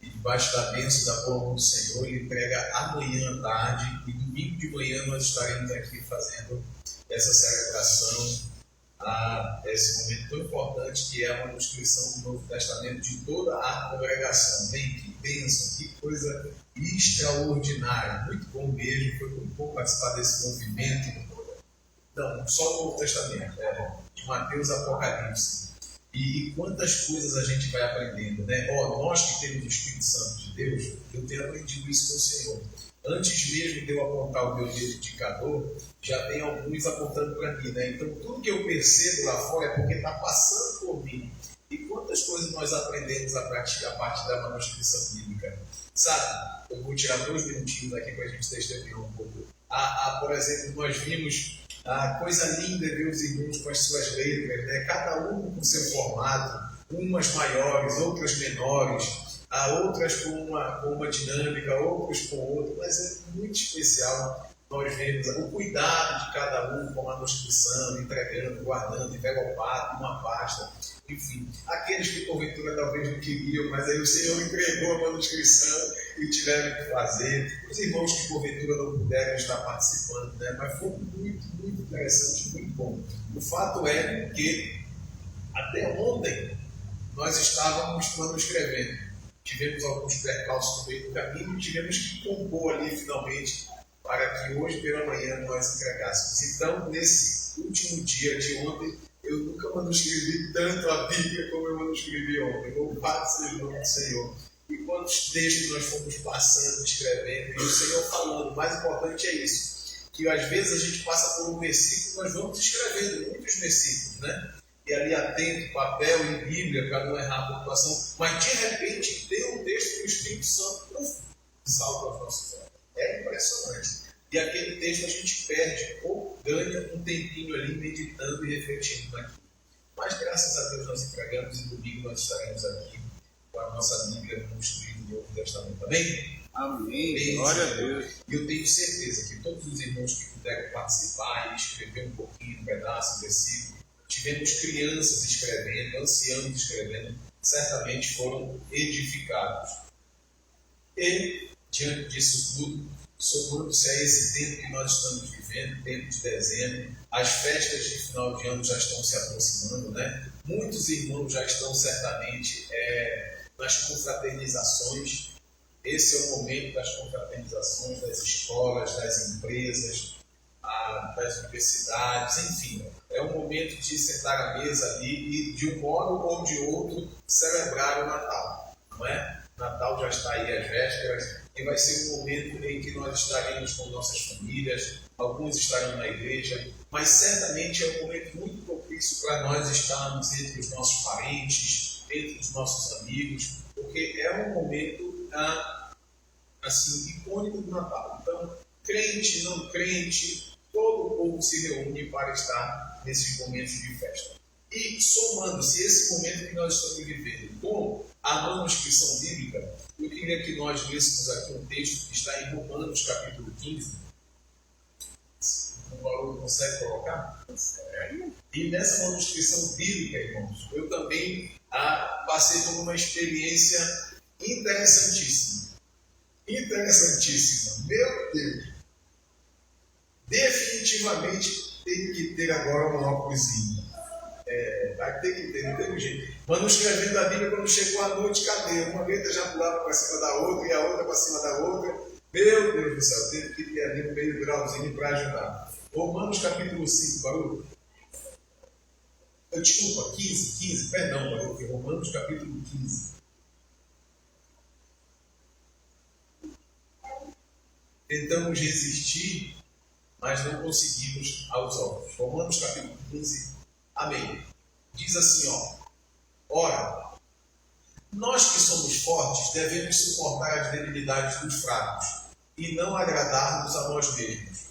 e debaixo da bênção da boa mão do Senhor, Ele entrega amanhã à tarde, e domingo de manhã nós estaremos aqui fazendo essa celebração a esse momento tão importante que é a manuscrição do Novo Testamento de toda a congregação. Bem, que bênção, que coisa extraordinária, muito bom mesmo. Foi muito bom participar desse movimento. Não, só o Novo Testamento, de Mateus a Apocalipse. E quantas coisas a gente vai aprendendo, né? Nós que temos o Espírito Santo de Deus, eu tenho aprendido isso com o Senhor. Antes mesmo de eu apontar o meu dedo indicador, já tem alguns apontando para mim, né? Então, tudo que eu percebo lá fora é porque está passando por mim. E quantas coisas nós aprendemos a partir da manuscrição bíblica? Sabe? Eu vou tirar 2 minutinhos aqui para a gente testemunhar um pouco. Por exemplo, nós vimos a coisa linda ver os irmãos com as suas letras, né? Cada um com seu formato, umas maiores, outras menores, outras com uma dinâmica, outras com outra, mas é muito especial. Nós vemos o cuidado de cada um com a manuscrição, entregando, guardando, envelopado, uma pasta, enfim. Aqueles que porventura talvez não queriam, mas aí o Senhor entregou a manuscrição e tiveram que fazer. Os irmãos que porventura não puderam estar participando, né? Mas foi muito, muito interessante, muito bom. O fato é que até ontem nós estávamos manuscrevendo. Tivemos alguns percalços no meio do caminho e tivemos que compor ali finalmente para que hoje pela manhã nós entregássemos. Então, nesse último dia de ontem, eu nunca manuscrevi tanto a Bíblia como eu manuscrevi ontem. Louvado seja o nome do Senhor. E quantos textos nós fomos passando, escrevendo, e o Senhor falando. O mais importante é isso, que às vezes a gente passa por um versículo, nós vamos escrevendo muitos versículos, né? E ali atento, papel e Bíblia, para não errar a pontuação, mas de repente tem um texto que o Espírito Santo salta aos nossos olhos. É impressionante. E aquele texto a gente perde ou ganha um tempinho ali meditando e refletindo naquilo. Mas graças a Deus nós entregamos e domingo nós estaremos aqui com a nossa Bíblia construída no Novo Testamento. Amém? Amém. Glória a Deus. E eu tenho certeza que todos os irmãos que puderam participar e escrever um pouquinho, um pedaço, um versículo, tivemos crianças escrevendo, anciãos escrevendo, certamente foram edificados. E, diante disso tudo, somando-se a esse tempo que nós estamos vivendo, tempo de dezembro, as festas de final de ano já estão se aproximando, né? Muitos irmãos já estão certamente nas confraternizações. Esse é o momento das confraternizações das escolas, das empresas, das universidades, enfim. É um momento de sentar à mesa ali e, de um modo ou de outro, celebrar o Natal, não é? Natal já está aí às vésperas e vai ser um momento em que nós estaremos com nossas famílias, alguns estarão na igreja, mas certamente é um momento muito propício para nós estarmos entre os nossos parentes, entre os nossos amigos, porque é um momento assim, icônico do Natal. Então, crente, não crente, todo o povo se reúne para estar nesses momentos de festa. E somando-se esse momento que nós estamos vivendo com a manuscrição bíblica, eu queria que nós lêssemos aqui um texto que está em Romanos capítulo 15. O valor consegue colocar? E nessa manuscrição bíblica, irmãos, eu também passei por uma experiência interessantíssima. Interessantíssima. Meu Deus! Definitivamente tenho que ter agora um óculosinho. Aí tem que ter, não tem jeito. Mano escrevendo a Bíblia, quando chegou a noite, cadê? Uma letra já pulava para cima da outra e a outra para cima da outra. Meu Deus do céu, teve que ter ali um meio grauzinho para ajudar. Romanos capítulo 5, Baruch. Desculpa, 15, perdão, Baruch. Romanos capítulo 15. Tentamos resistir, mas não conseguimos aos olhos. Romanos capítulo 15, amém. Diz assim, ora, nós que somos fortes devemos suportar as debilidades dos fracos e não agradar-nos a nós mesmos.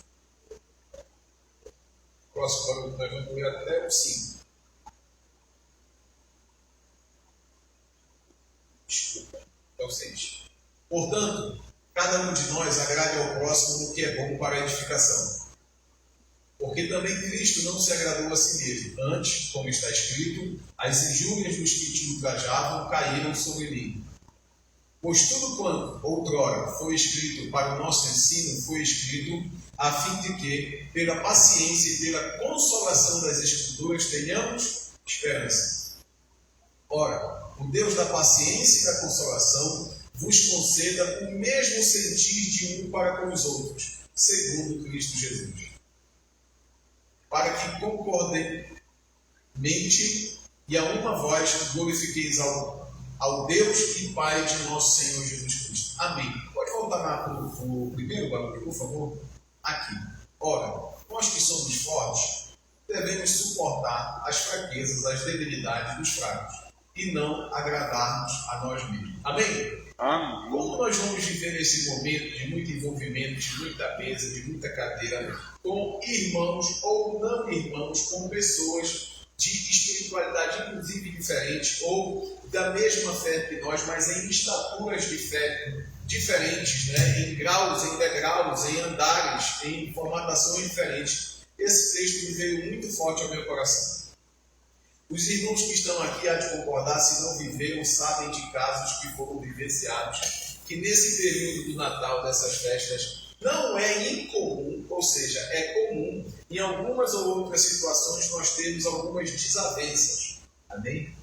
Próximo, nós vamos ler até o 5. Desculpa, é o 6. Portanto, cada um de nós agrade ao próximo no que é bom para a edificação. Porque também Cristo não se agradou a si mesmo. Antes, como está escrito, as injúrias dos que te ultrajavam caíram sobre mim. Pois tudo quanto outrora foi escrito para o nosso ensino, foi escrito a fim de que, pela paciência e pela consolação das Escrituras, tenhamos esperança. Ora, o Deus da paciência e da consolação vos conceda o mesmo sentir de um para com os outros, segundo Cristo Jesus. Para que concordentemente e a uma voz glorifiqueis ao Deus e Pai de nosso Senhor Jesus Cristo. Amém. Pode voltar para o primeiro barulho, por favor? Aqui. Ora, nós que somos fortes, devemos suportar as fraquezas, as debilidades dos fracos e não agradarmos a nós mesmos. Amém? Amém. Como nós vamos viver nesse momento de muito envolvimento, de muita mesa, de muita cadeira, com irmãos ou não irmãos, com pessoas de espiritualidade inclusive diferente, ou da mesma fé que nós, mas em estaturas de fé diferentes, né? Em graus, em degraus, em andares, em formatações diferentes. Esse texto me veio muito forte ao meu coração. Os irmãos que estão aqui há de concordar, se não viveram, sabem de casos que foram vivenciados, que nesse período do Natal, dessas festas, não é incomum, ou seja, é comum, em algumas ou outras situações, nós temos algumas desavenças. Amém?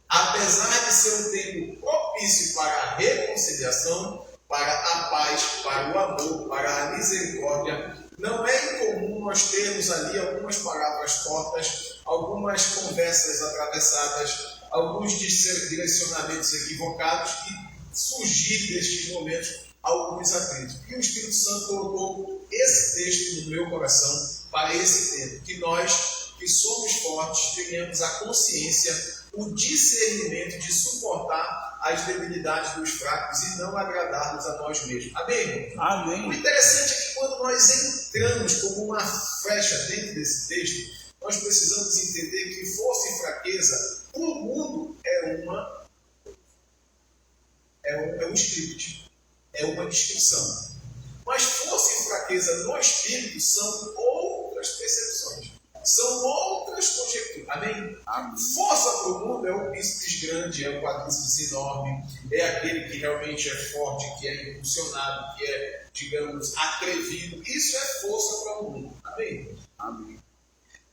Apesar de ser um tempo propício para a reconciliação, para a paz, para o amor, para a misericórdia, não é incomum nós termos ali algumas palavras tortas, algumas conversas atravessadas, alguns direcionamentos equivocados e surgir destes momentos alguns atritos. E o Espírito Santo colocou esse texto no meu coração para esse tempo, que nós, que somos fortes, tenhamos a consciência, o discernimento de suportar as debilidades dos fracos e não agradarmos a nós mesmos. Amém? Amém. O interessante é que quando nós entramos como uma flecha dentro desse texto, nós precisamos entender que força e fraqueza, para o mundo, é um script, é uma descrição. Mas força e fraqueza no espírito são outras percepções, são outras conjecturas. Amém? Força para o mundo é o bíceps grande, é o quadríceps enorme, é aquele que realmente é forte, que é impulsionado, que é, digamos, atrevido. Isso é força para o mundo. Amém? Amém.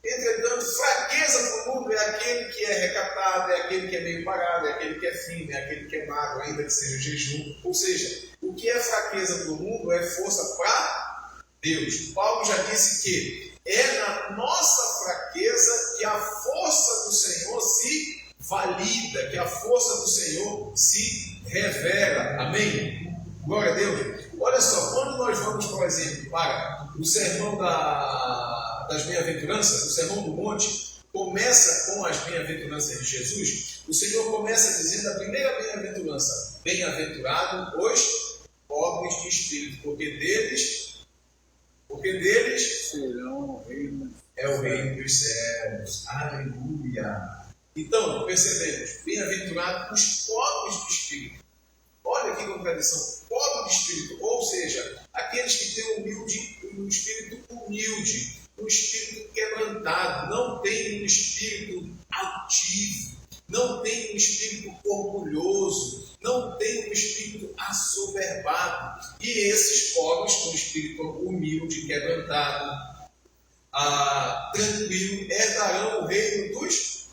Entretanto, fraqueza para o mundo é aquele que é recatado, é aquele que é meio parado, é aquele que é fino, é aquele que é magro, ainda que seja jejum. Ou seja, o que é fraqueza para o mundo é força para Deus. Paulo já disse que é na nossa fraqueza que a força do Senhor se valida, que a força do Senhor se revela. Amém? Glória a Deus. Olha só, quando nós vamos, por exemplo, para o sermão das bem-aventuranças, o sermão do monte, começa com as bem-aventuranças de Jesus. O Senhor começa dizendo a primeira bem-aventurança: bem-aventurados os pobres de espírito, porque deles serão o reino. É o reino dos céus. Aleluia. Então, percebemos, bem-aventurados os pobres de espírito. Olha que contradição, pobre de espírito, ou seja, aqueles que têm um espírito humilde, um espírito quebrantado, não tem um espírito altivo, não tem um espírito orgulhoso, não tem um espírito assoberbado. E esses pobres com espírito humilde, quebrantado, tranquilo, herdarão o reino dos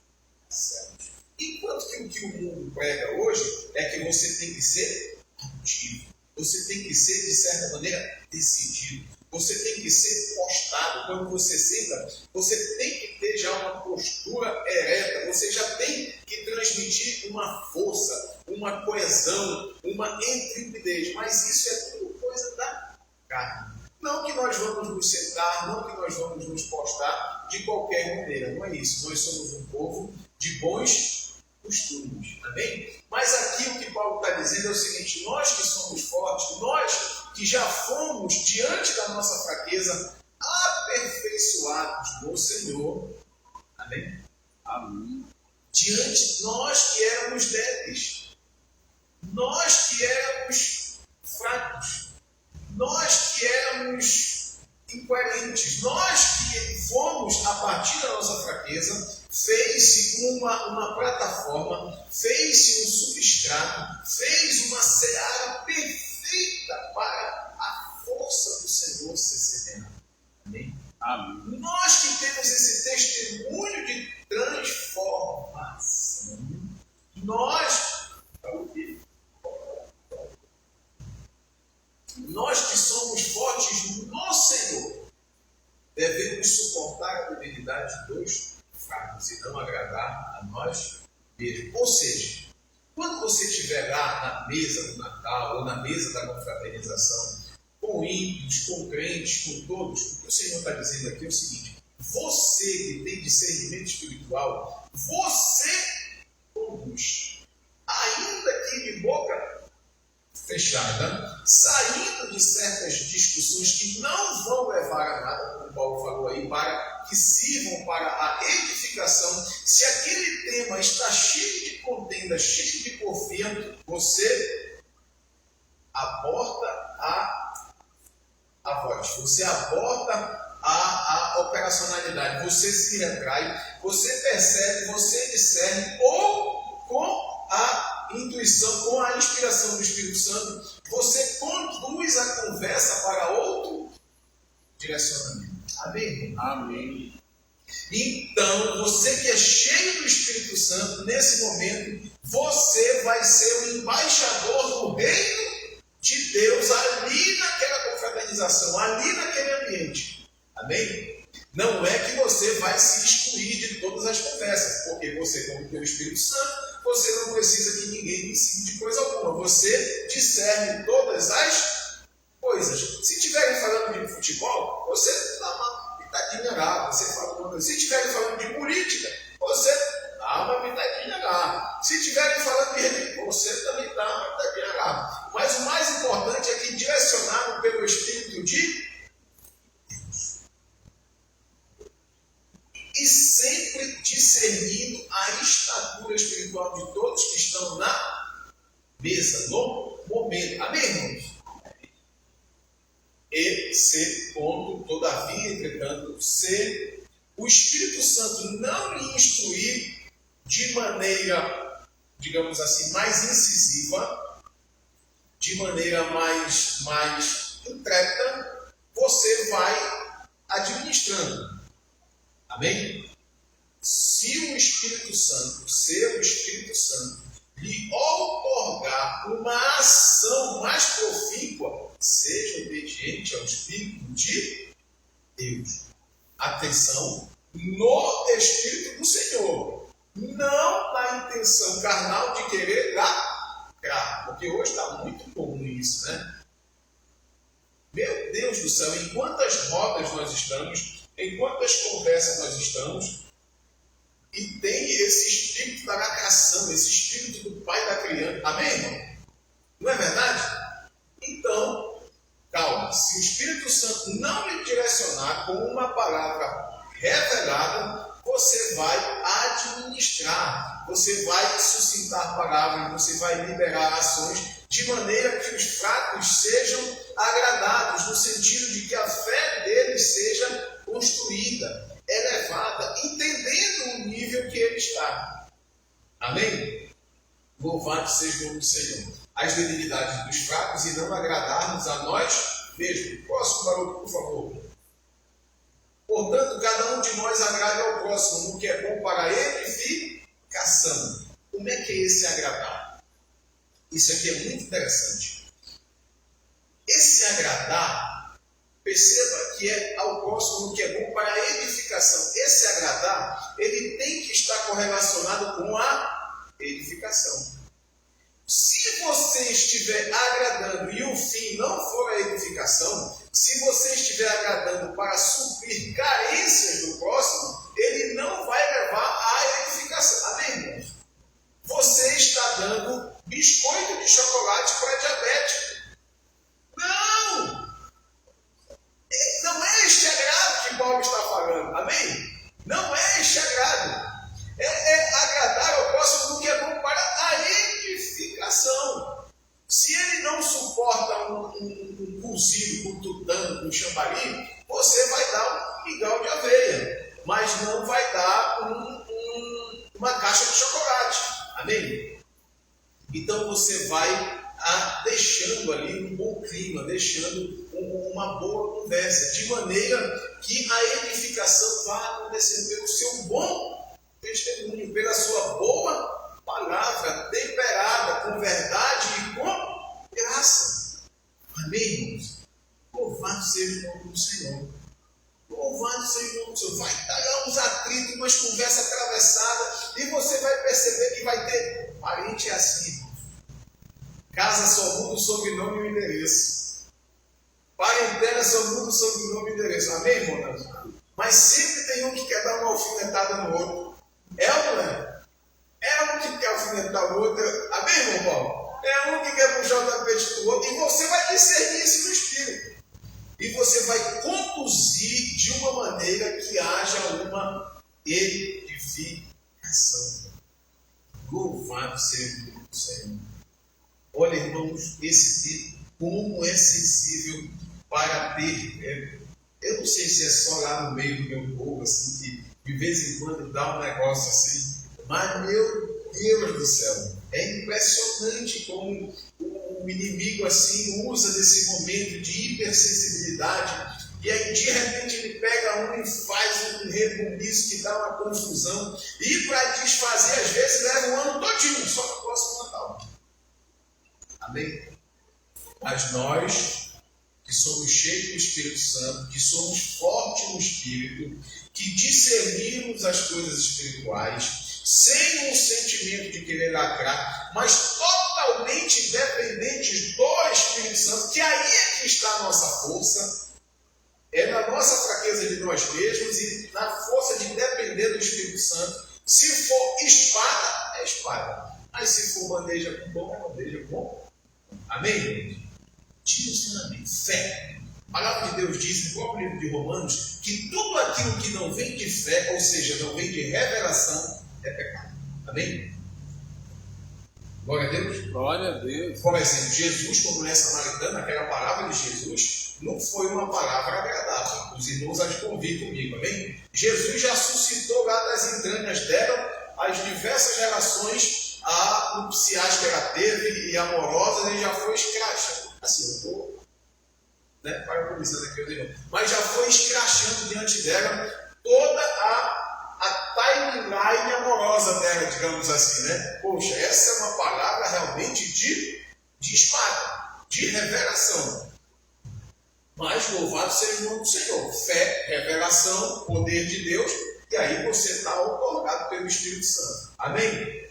que o mundo prega hoje é que você tem que ser ativo. Você tem que ser, de certa maneira, decidido. Você tem que ser postado. Quando você senta, você tem que ter já uma postura ereta. Você já tem que transmitir uma força, uma coesão, uma intrepidez. Mas isso é tudo coisa da carne. Não que nós vamos nos sentar, não que nós vamos nos postar de qualquer maneira. Não é isso. Nós somos um povo de bons costumes. Amém? Mas aqui o que Paulo está dizendo é o seguinte: nós que somos fortes, nós que já fomos diante da nossa fraqueza aperfeiçoados no Senhor. Amém? Amém. Diante nós que éramos débeis, nós que éramos fracos, nós que éramos incoerentes, nós que fomos, a partir da nossa fraqueza, fez-se uma plataforma, fez-se um substrato, fez uma seara perfeita para a força do Senhor ser semeada. Amém? Amém. Nós que temos esse testemunho de transformação, nós que somos fortes no Senhor, devemos suportar a debilidade dos fracos e não agradar a nós mesmos. Ou seja, quando você estiver lá na mesa do Natal ou na mesa da confraternização, com ímpios, com crentes, com todos, o que o Senhor está dizendo aqui é o seguinte: você que tem discernimento espiritual, você conduz, ainda que de boca fechada, saindo de certas discussões que não vão levar a nada, como Paulo falou aí, para que sirvam para a edificação. Se aquele tema está cheio de contenda, cheio de porfia, você aborta a voz, você aborta a operacionalidade, você se retrai, você percebe, você discerne, ou com a intuição, com a inspiração do Espírito Santo, você conduz a conversa para outro direcionamento. Amém? Amém. Então, você que é cheio do Espírito Santo, nesse momento, você vai ser o embaixador do reino de Deus ali naquela confraternização, ali naquele ambiente. Amém? Não é que você vai se excluir de todas as conversas, porque você, como tem o Espírito Santo, você não precisa que ninguém lhe ensine de coisa alguma. Você discerne todas as coisas. Se estiverem falando de futebol, você dá uma pitadinha lá, você fala uma coisa. Se estiverem falando de política, você dá uma pitadinha lá. Se estiverem falando de religião, você também dá uma pitadinha lá. Mas o mais importante é que, direcionado pelo Espírito de e sempre discernindo a estatura espiritual de todos que estão na mesa, no momento. Amém, irmãos? E C. Todavia, entretanto, se o Espírito Santo não lhe instruir de maneira, digamos assim, mais incisiva, de maneira mais intrépida, você vai administrando. Amém? Se o Espírito Santo lhe outorgar uma ação mais profícua, seja obediente ao Espírito de Deus. Atenção, no Espírito do Senhor, não na intenção carnal de querer lacrar, porque hoje está muito comum isso, né? Meu Deus do céu, em quantas rodas nós estamos, em quantas conversas nós estamos, e tem esse espírito da lacração, esse espírito do pai da criança. Amém, irmão? Não é verdade? Então, calma. Se o Espírito Santo não lhe direcionar com uma palavra revelada, você vai administrar, você vai suscitar palavras, você vai liberar ações, de maneira que os fracos sejam agradados, no sentido de que a fé deles seja construída, elevada, entendendo o nível que ele está. Amém? Louvado seja o nome do Senhor. As debilidades dos fracos e não agradarmos a nós mesmos. Próximo barulho, por favor. Portanto, cada um de nós agrade ao próximo no que é bom para a edificação. O como é que é esse agradar? Isso aqui é muito interessante. Esse agradar, perceba que é ao próximo que é bom para a edificação. Esse agradar, ele tem que estar correlacionado com a edificação. Se você estiver agradando e o fim não for a edificação, se você estiver agradando para suprir carências do próximo, ele não vai levar à edificação. Amém, irmãos? Você está dando biscoito de chocolate para diabético. Não! Não é este agrado que Paulo está falando. Amém? Não é este agrado. É agradar ao próximo do que é bom para a edificação. Se ele não suporta um cozido com tutano, com chambari, você vai dar um mingau de aveia, mas não vai dar uma caixa de chocolate. Amém? Então você vai deixando ali um bom clima, deixando uma boa conversa, de maneira que a edificação vá acontecer pelo seu bom testemunho, pela sua boa palavra, temperada com verdade e com graça. Amém, irmãos? Louvado seja o nome do Senhor. Louvado seja o nome do Senhor. Vai dar uns atritos, umas conversas atravessadas, e você vai perceber que vai ter parente assim, irmãos. Casa só muda o sobrenome e o endereço. Parentela só muda o sobrenome e o endereço. Amém, irmão? Mas sempre tem um que quer dar uma alfinetada no outro. É ou não é? É um que quer alfinetar o outro. Amém, irmão Paulo? É um que quer puxar o tapete do outro. E você vai discernir isso no espírito. E você vai conduzir de uma maneira que haja uma edificação. Louvado seja o Senhor. Olha, irmãos, esse texto, como é sensível para ter. Eu não sei se é só lá no meio do meu povo, assim, que de vez em quando dá um negócio assim, mas meu Deus do céu, é impressionante como o inimigo assim usa desse momento de hipersensibilidade, e aí de repente ele pega um e faz um rebuliço que dá uma confusão, e para desfazer às vezes leva um ano todinho, só no próximo Natal. Amém? Mas nós que somos cheios do Espírito Santo, que somos fortes no Espírito, que discernimos as coisas espirituais, sem um sentimento de querer lacrar, mas totalmente dependentes do Espírito Santo, que aí é que está a nossa força, é na nossa fraqueza de nós mesmos e na força de depender do Espírito Santo. Se for espada, é espada. Mas se for bandeja com pão, é bandeja com pão. Amém? Direcionamento, fé. A palavra de Deus diz no próprio livro de Romanos que tudo aquilo que não vem de fé, ou seja, não vem de revelação, é pecado. Amém? Glória a Deus. Glória a Deus. Por exemplo, Jesus, como mulher samaritana, aquela palavra de Jesus não foi uma palavra agradável. Os irmãos há de convir comigo, amém? Jesus já suscitou lá das entranhas dela as diversas relações nupciais que ela teve e amorosas, e já foi escrachando. Assim, eu estou parabolizando aqui os irmãos, mas já foi escrachando diante dela toda a timeline amorosa dela, digamos assim, né? Poxa, essa é uma palavra realmente de espada, de revelação. Mas louvado seja o nome do Senhor. Fé, revelação, poder de Deus, e aí você está otorgado pelo Espírito Santo. Amém?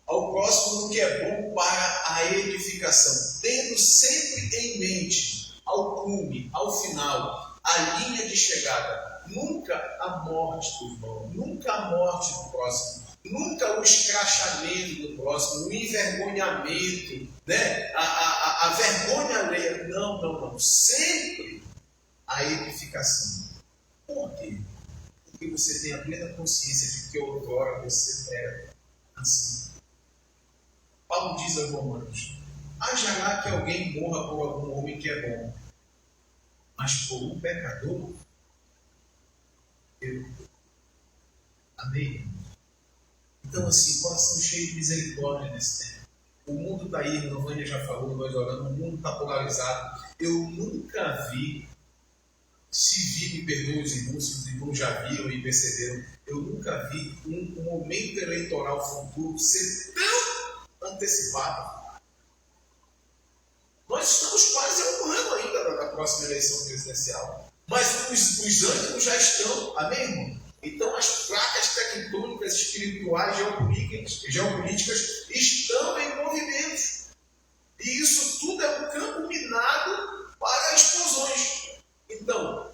Ao próximo do que é bom para a edificação, tendo sempre em mente, ao cume, ao final, a linha de chegada. Nunca a morte do irmão, nunca a morte do próximo, nunca o escrachamento do próximo, o envergonhamento, né? a vergonha alheia. Não. Sempre a edificação. Por quê? Porque você tem a plena consciência de que outrora você era assim. Paulo diz aos Romanos: haja lá que alguém morra por algum homem que é bom, mas por um pecador, eu. Amém? Então, assim, coração cheio de misericórdia nesse tempo. O mundo está aí, a Vânia já falou, nós orando, o mundo está polarizado. Eu nunca vi, se vi, me perdoem os irmãos já viram e perceberam, eu nunca vi um momento eleitoral futuro ser tão antecipada. Nós estamos quase a um ano ainda da próxima eleição presidencial. Mas os ânimos já estão, amém, irmão? Então as placas tectônicas espirituais geopolíticas estão em movimento. E isso tudo é um campo minado para explosões. Então,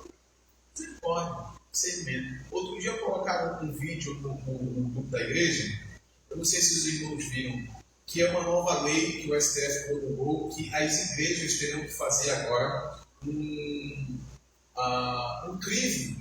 você pode, sem medo. Outro dia colocaram um vídeo no grupo da igreja, eu não sei se os irmãos viram, que é uma nova lei que o STF promulgou, que as igrejas terão que fazer agora um crivo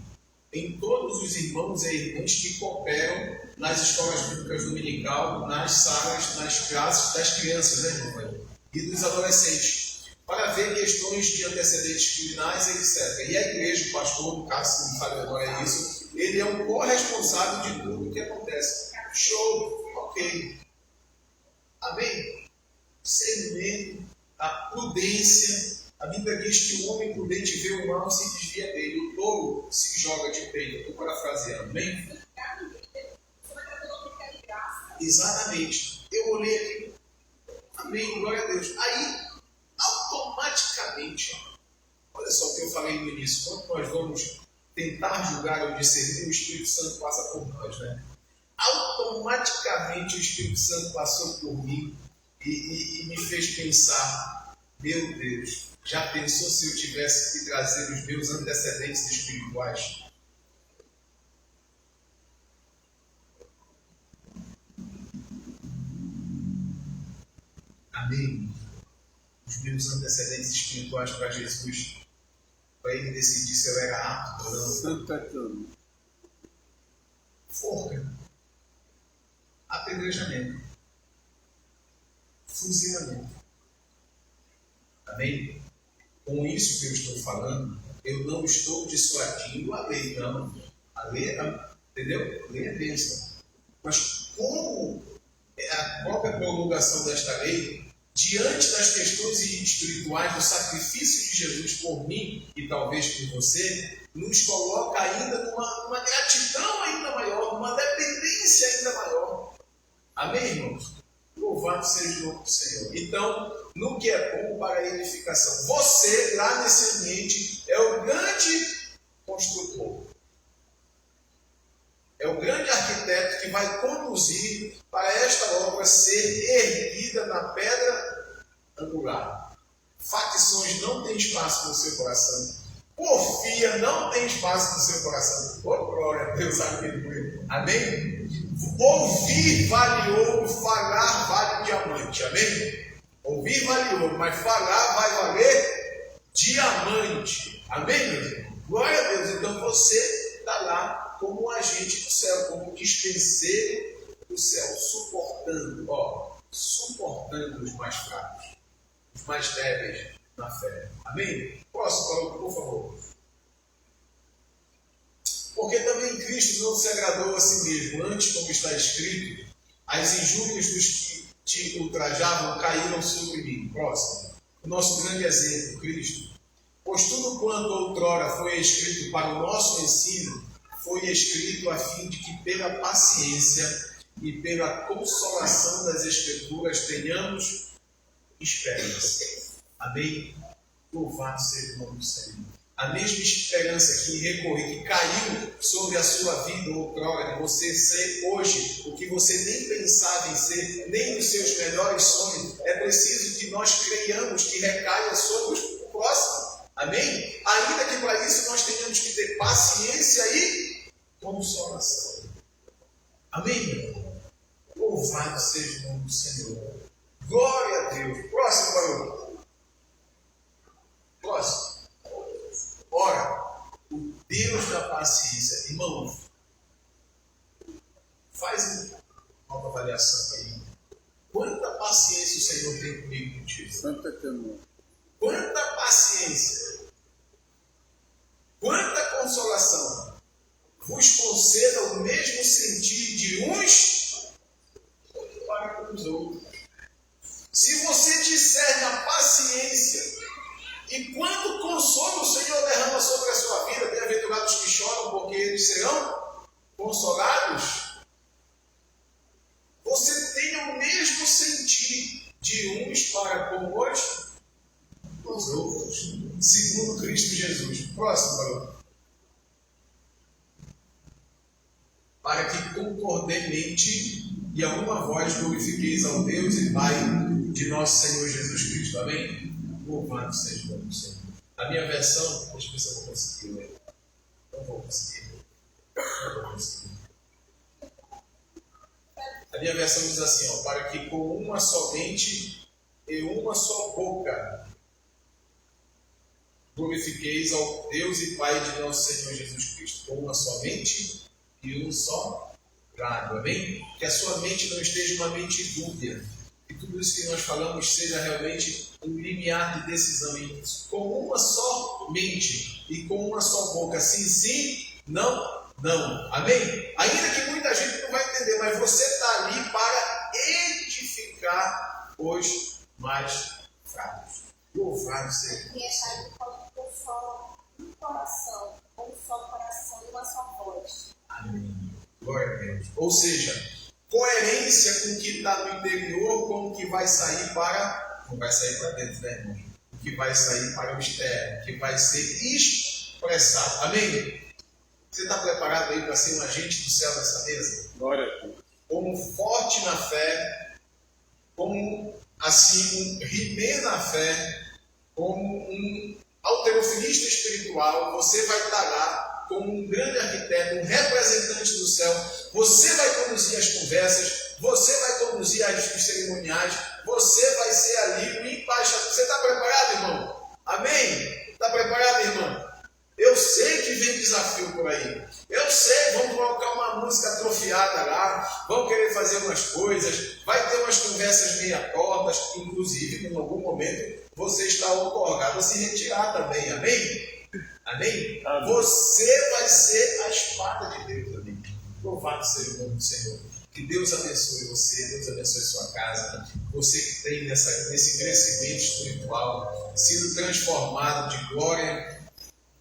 em todos os irmãos e irmãs que cooperam nas escolas bíblicas dominical, nas salas, nas classes das crianças, né, irmão? E dos adolescentes, para ver questões de antecedentes criminais, etc. E a igreja, o pastor, no caso, se não sabe agora é isso, ele é o corresponsável de tudo o que acontece. Show, ok. Amém? Sem medo, a prudência. A Bíblia diz que o homem prudente vê o mal e se desvia dele. O tolo se joga de peito. Estou parafraseando, amém? Exatamente. Eu olhei aqui. Amém, glória a Deus. Aí, automaticamente, olha só o que eu falei no início, quando nós vamos tentar julgar ou discernir, o Espírito Santo passa por nós, né? Automaticamente o Espírito Santo passou por mim e me fez pensar, meu Deus, já pensou se eu tivesse que trazer os meus antecedentes espirituais? Amém? Os meus antecedentes espirituais para Jesus, para ele decidir se eu era apto ou não. Santa Cama. Forca, apedrejamento, fuzilamento. Amém? Com isso que eu estou falando, eu não estou dissuadindo a lei, não. A lei, entendeu? A lei é bênção. Mas como é a própria promulgação desta lei, diante das questões espirituais do sacrifício de Jesus por mim e talvez por você, nos coloca ainda numa gratidão ainda maior, numa dependência ainda maior. Amém, irmãos? Louvado seja o nome do Senhor. Então, no que é bom para a edificação, você, lá nesse ambiente, é o grande construtor. É o grande arquiteto que vai conduzir para esta obra ser erguida na pedra angular. Facções não têm espaço no seu coração. Porfia não tem espaço no seu coração. Oh, glória a Deus, aleluia. Amém? Ouvir vale ouro, falar vale diamante. Amém? Ouvir vale ouro, mas falar vai valer diamante. Amém, meu irmão? Glória a Deus. Então você está lá como um agente do céu, como um dispenseiro do céu, suportando os mais fracos, os mais débeis na fé. Amém? Próximo, por favor. Porque também Cristo não se agradou a si mesmo, antes, como está escrito, as injúrias dos que te ultrajavam caíram sobre mim. Próximo. O nosso grande exemplo, Cristo. Pois tudo quanto outrora foi escrito para o nosso ensino, foi escrito a fim de que pela paciência e pela consolação das Escrituras tenhamos esperança. Amém? Louvado seja o nome do Senhor. A mesma esperança que caiu sobre a sua vida outrora, de você ser hoje o que você nem pensava em ser, nem nos seus melhores sonhos, é preciso que nós creiamos que recaia sobre o próximo. Amém? Ainda que para isso nós tenhamos que ter paciência e consolação. Amém? Louvado seja o nome do Senhor. Glória a Deus. Próximo, barulho. Próximo. Ora, o Deus da paciência, irmãos, faz uma avaliação aí. Quanta paciência o Senhor tem comigo, contigo? Santa Cama. Quanta paciência, quanta consolação vos conceda o mesmo sentir de uns para com os outros. Se você discerne a paciência e quanto consolo o Senhor derrama sobre a sua vida, bem-aventurados que choram, porque eles serão consolados, você tenha o mesmo sentir de uns para com os outros, segundo Cristo Jesus. Próximo, barulho. Para que concordemente e a uma voz glorifiqueis ao Deus e Pai de nosso Senhor Jesus Cristo. Amém? Louvado seja o nome do Senhor. A minha versão, deixa eu ver se eu vou conseguir ler. Não vou conseguir. A minha versão diz assim, ó, para que com uma só mente e uma só boca glorifiqueis ao Deus e Pai de nosso Senhor Jesus Cristo. Com uma só mente e um só lábio. Amém? Que a sua mente não esteja uma mente dúbia. Que tudo isso que nós falamos seja realmente um limiar de decisão. Com uma só mente e com uma só boca. Sim, sim, não, não. Amém? Ainda que muita gente não vai entender, mas você está ali para edificar os mais fracos. Louvado seja. E achar que pode ter só um coração e uma só voz. Amém. Glória a Deus. Ou seja, coerência com o que está no interior, com o que vai sair para... Não vai sair para dentro, né, irmão? O que vai sair para o externo, o que vai ser expressado. Amém? Você está preparado aí para ser um agente do céu nessa mesa? Glória a Deus. Como forte na fé, como assim um rimê na fé, como um halterofilista espiritual, você vai estar lá como um grande arquiteto, um representante do céu. Você vai conduzir as conversas, você vai conduzir os cerimoniais, você vai ser ali o embaixador. Você está preparado, irmão? Amém? Está preparado, irmão? Eu sei que vem desafio por aí. Eu sei, vão colocar uma música atrofiada lá, vão querer fazer umas coisas, vai ter umas conversas meia tortas, inclusive, em algum momento, você está otorgado a se retirar também. Amém? Amém? Amém. Você vai ser a espada de Deus, amém? Louvado seja o nome do Senhor. Que Deus abençoe você, Deus abençoe sua casa. Você que tem nesse crescimento espiritual, sido transformado de glória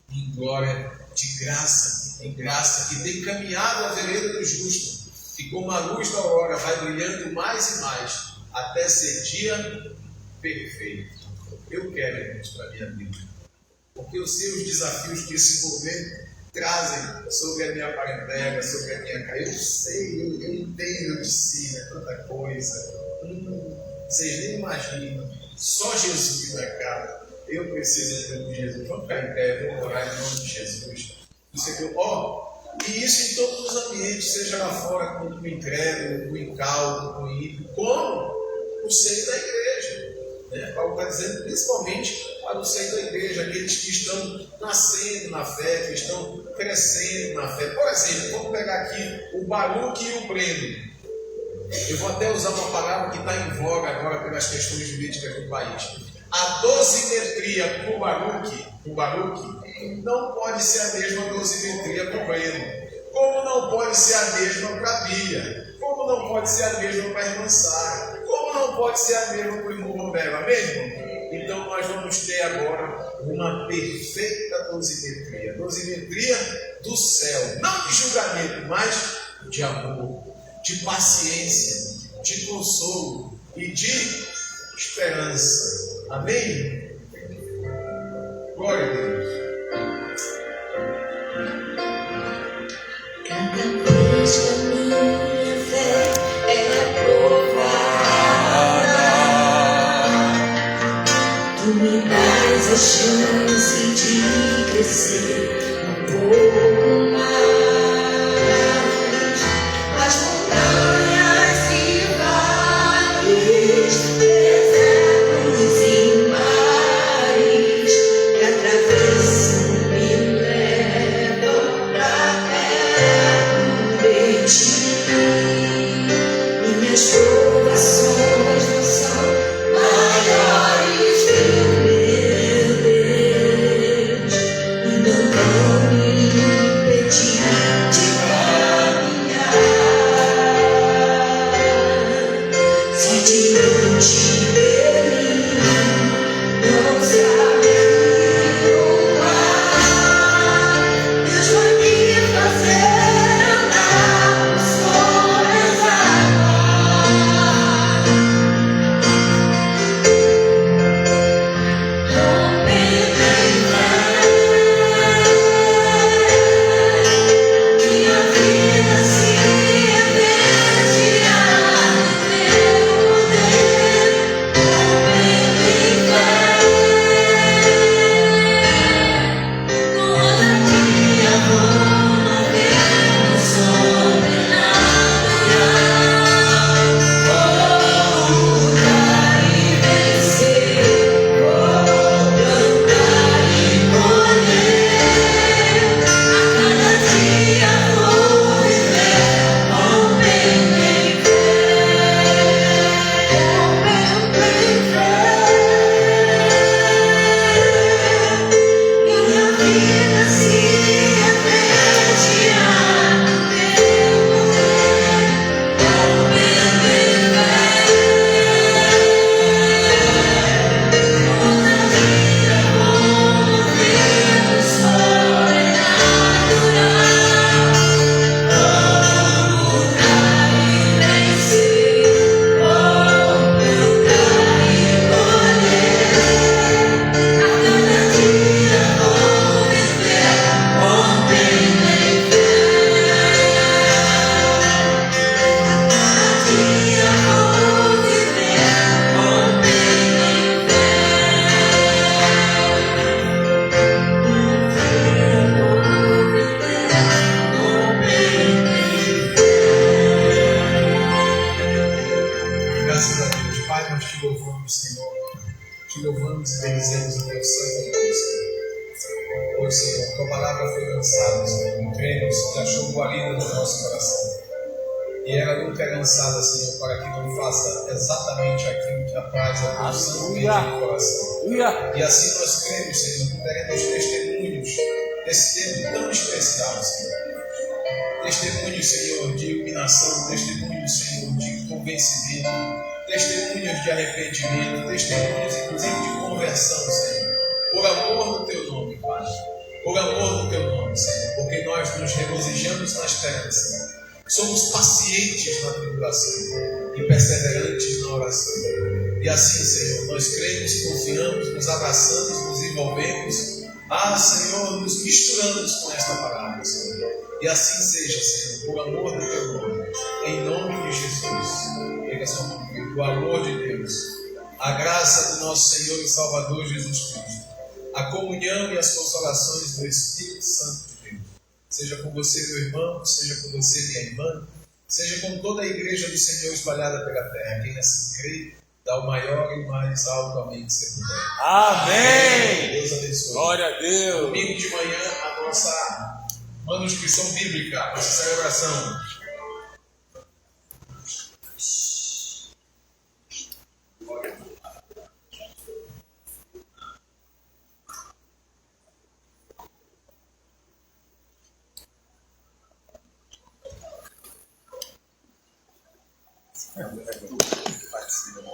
em glória, de graça em graça, que tem caminhado a vereda do justo, que como a luz da aurora vai brilhando mais e mais, até ser dia perfeito. Eu quero, irmãos, para a minha vida. Porque eu sei os desafios que esse governo trazem sobre a minha parentela, sobre a minha casa. Eu sei, eu entendo de si, né, tanta coisa. Vocês nem imaginam. Só Jesus me dá cara. Eu preciso de Jesus. Vamos ficar em pé, vamos orar em nome de Jesus. E isso em todos os ambientes, seja lá fora com o incrédulo, com o incauto, com o ímpio, como o seio da igreja. Né? Paulo está dizendo principalmente para o seio da igreja, aqueles que estão nascendo na fé, que estão crescendo na fé. Por exemplo, vamos pegar aqui o Baruque e o Breno. Eu vou até usar uma palavra que está em voga agora pelas questões jurídicas do país. A dosimetria para o Baruque não pode ser a mesma dosimetria para o Breno. Como não pode ser a mesma para a Bia. Como não pode ser a mesma para a irmã Sara. Como não pode ser a mesma para o irmão Romero. Amém, irmão? Então nós vamos ter agora uma perfeita dosimetria. Dosimetria do céu. Não de julgamento, mas de amor, de paciência, de consolo e de esperança. Amém? Glória a Deus. Cada vez que a minha fé é provada, tu me dás a chance de crescer um pouco mais. As montanhas e vales, desertos e mares me atravessam e levam pra perto de ti. Minhas provações não são maiores que o meu Deus e não vão me impedir de caminhar. Se diante de mim não se abrir o mar, Deus vai me fazer andar sobre as águas. te louvamos e bendizemos o teu santo nome, Senhor. Pois, Senhor, tua palavra foi lançada, Senhor, e cremos que achou guarida no nosso coração. E ela nunca é lançada, Senhor, para que não faça exatamente aquilo que apraz ao teu santo e bendito coração. E assim nós cremos, Senhor, que teremos testemunhos desse tempo tão especial, Senhor. Testemunhos, Senhor, de iluminação, testemunhos, Senhor, de convencimento, testemunhos de arrependimento, testemunhos, inclusive, de conversão, Senhor. Por amor do teu nome, Pai. Por amor do teu nome, Senhor. Porque nós nos regozijamos na esperança. Somos pacientes na tribulação e perseverantes na oração. E assim, Senhor, nós cremos, confiamos, nos abraçamos, nos envolvemos. Senhor, nos misturamos com esta palavra, Senhor. E assim seja, Senhor, por amor do teu nome. Em nome de Jesus. Pega só comigo. O amor de Deus, a graça do nosso Senhor e Salvador Jesus Cristo, a comunhão e as consolações do Espírito Santo de Deus, seja com você, meu irmão, seja com você, minha irmã, seja com toda a igreja do Senhor espalhada pela terra. Quem assim crê, dá o maior e mais alto amém que você puder. Amém! Deus abençoe. Glória a Deus! Domingo de manhã, a nossa manuscrição bíblica, nossa celebração.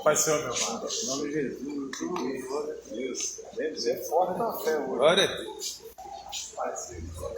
Pai Senhor, meu amado. Em nome de Jesus, glória a Deus. Deve ser fora da fé hoje. Glória a Deus. Pai Senhor.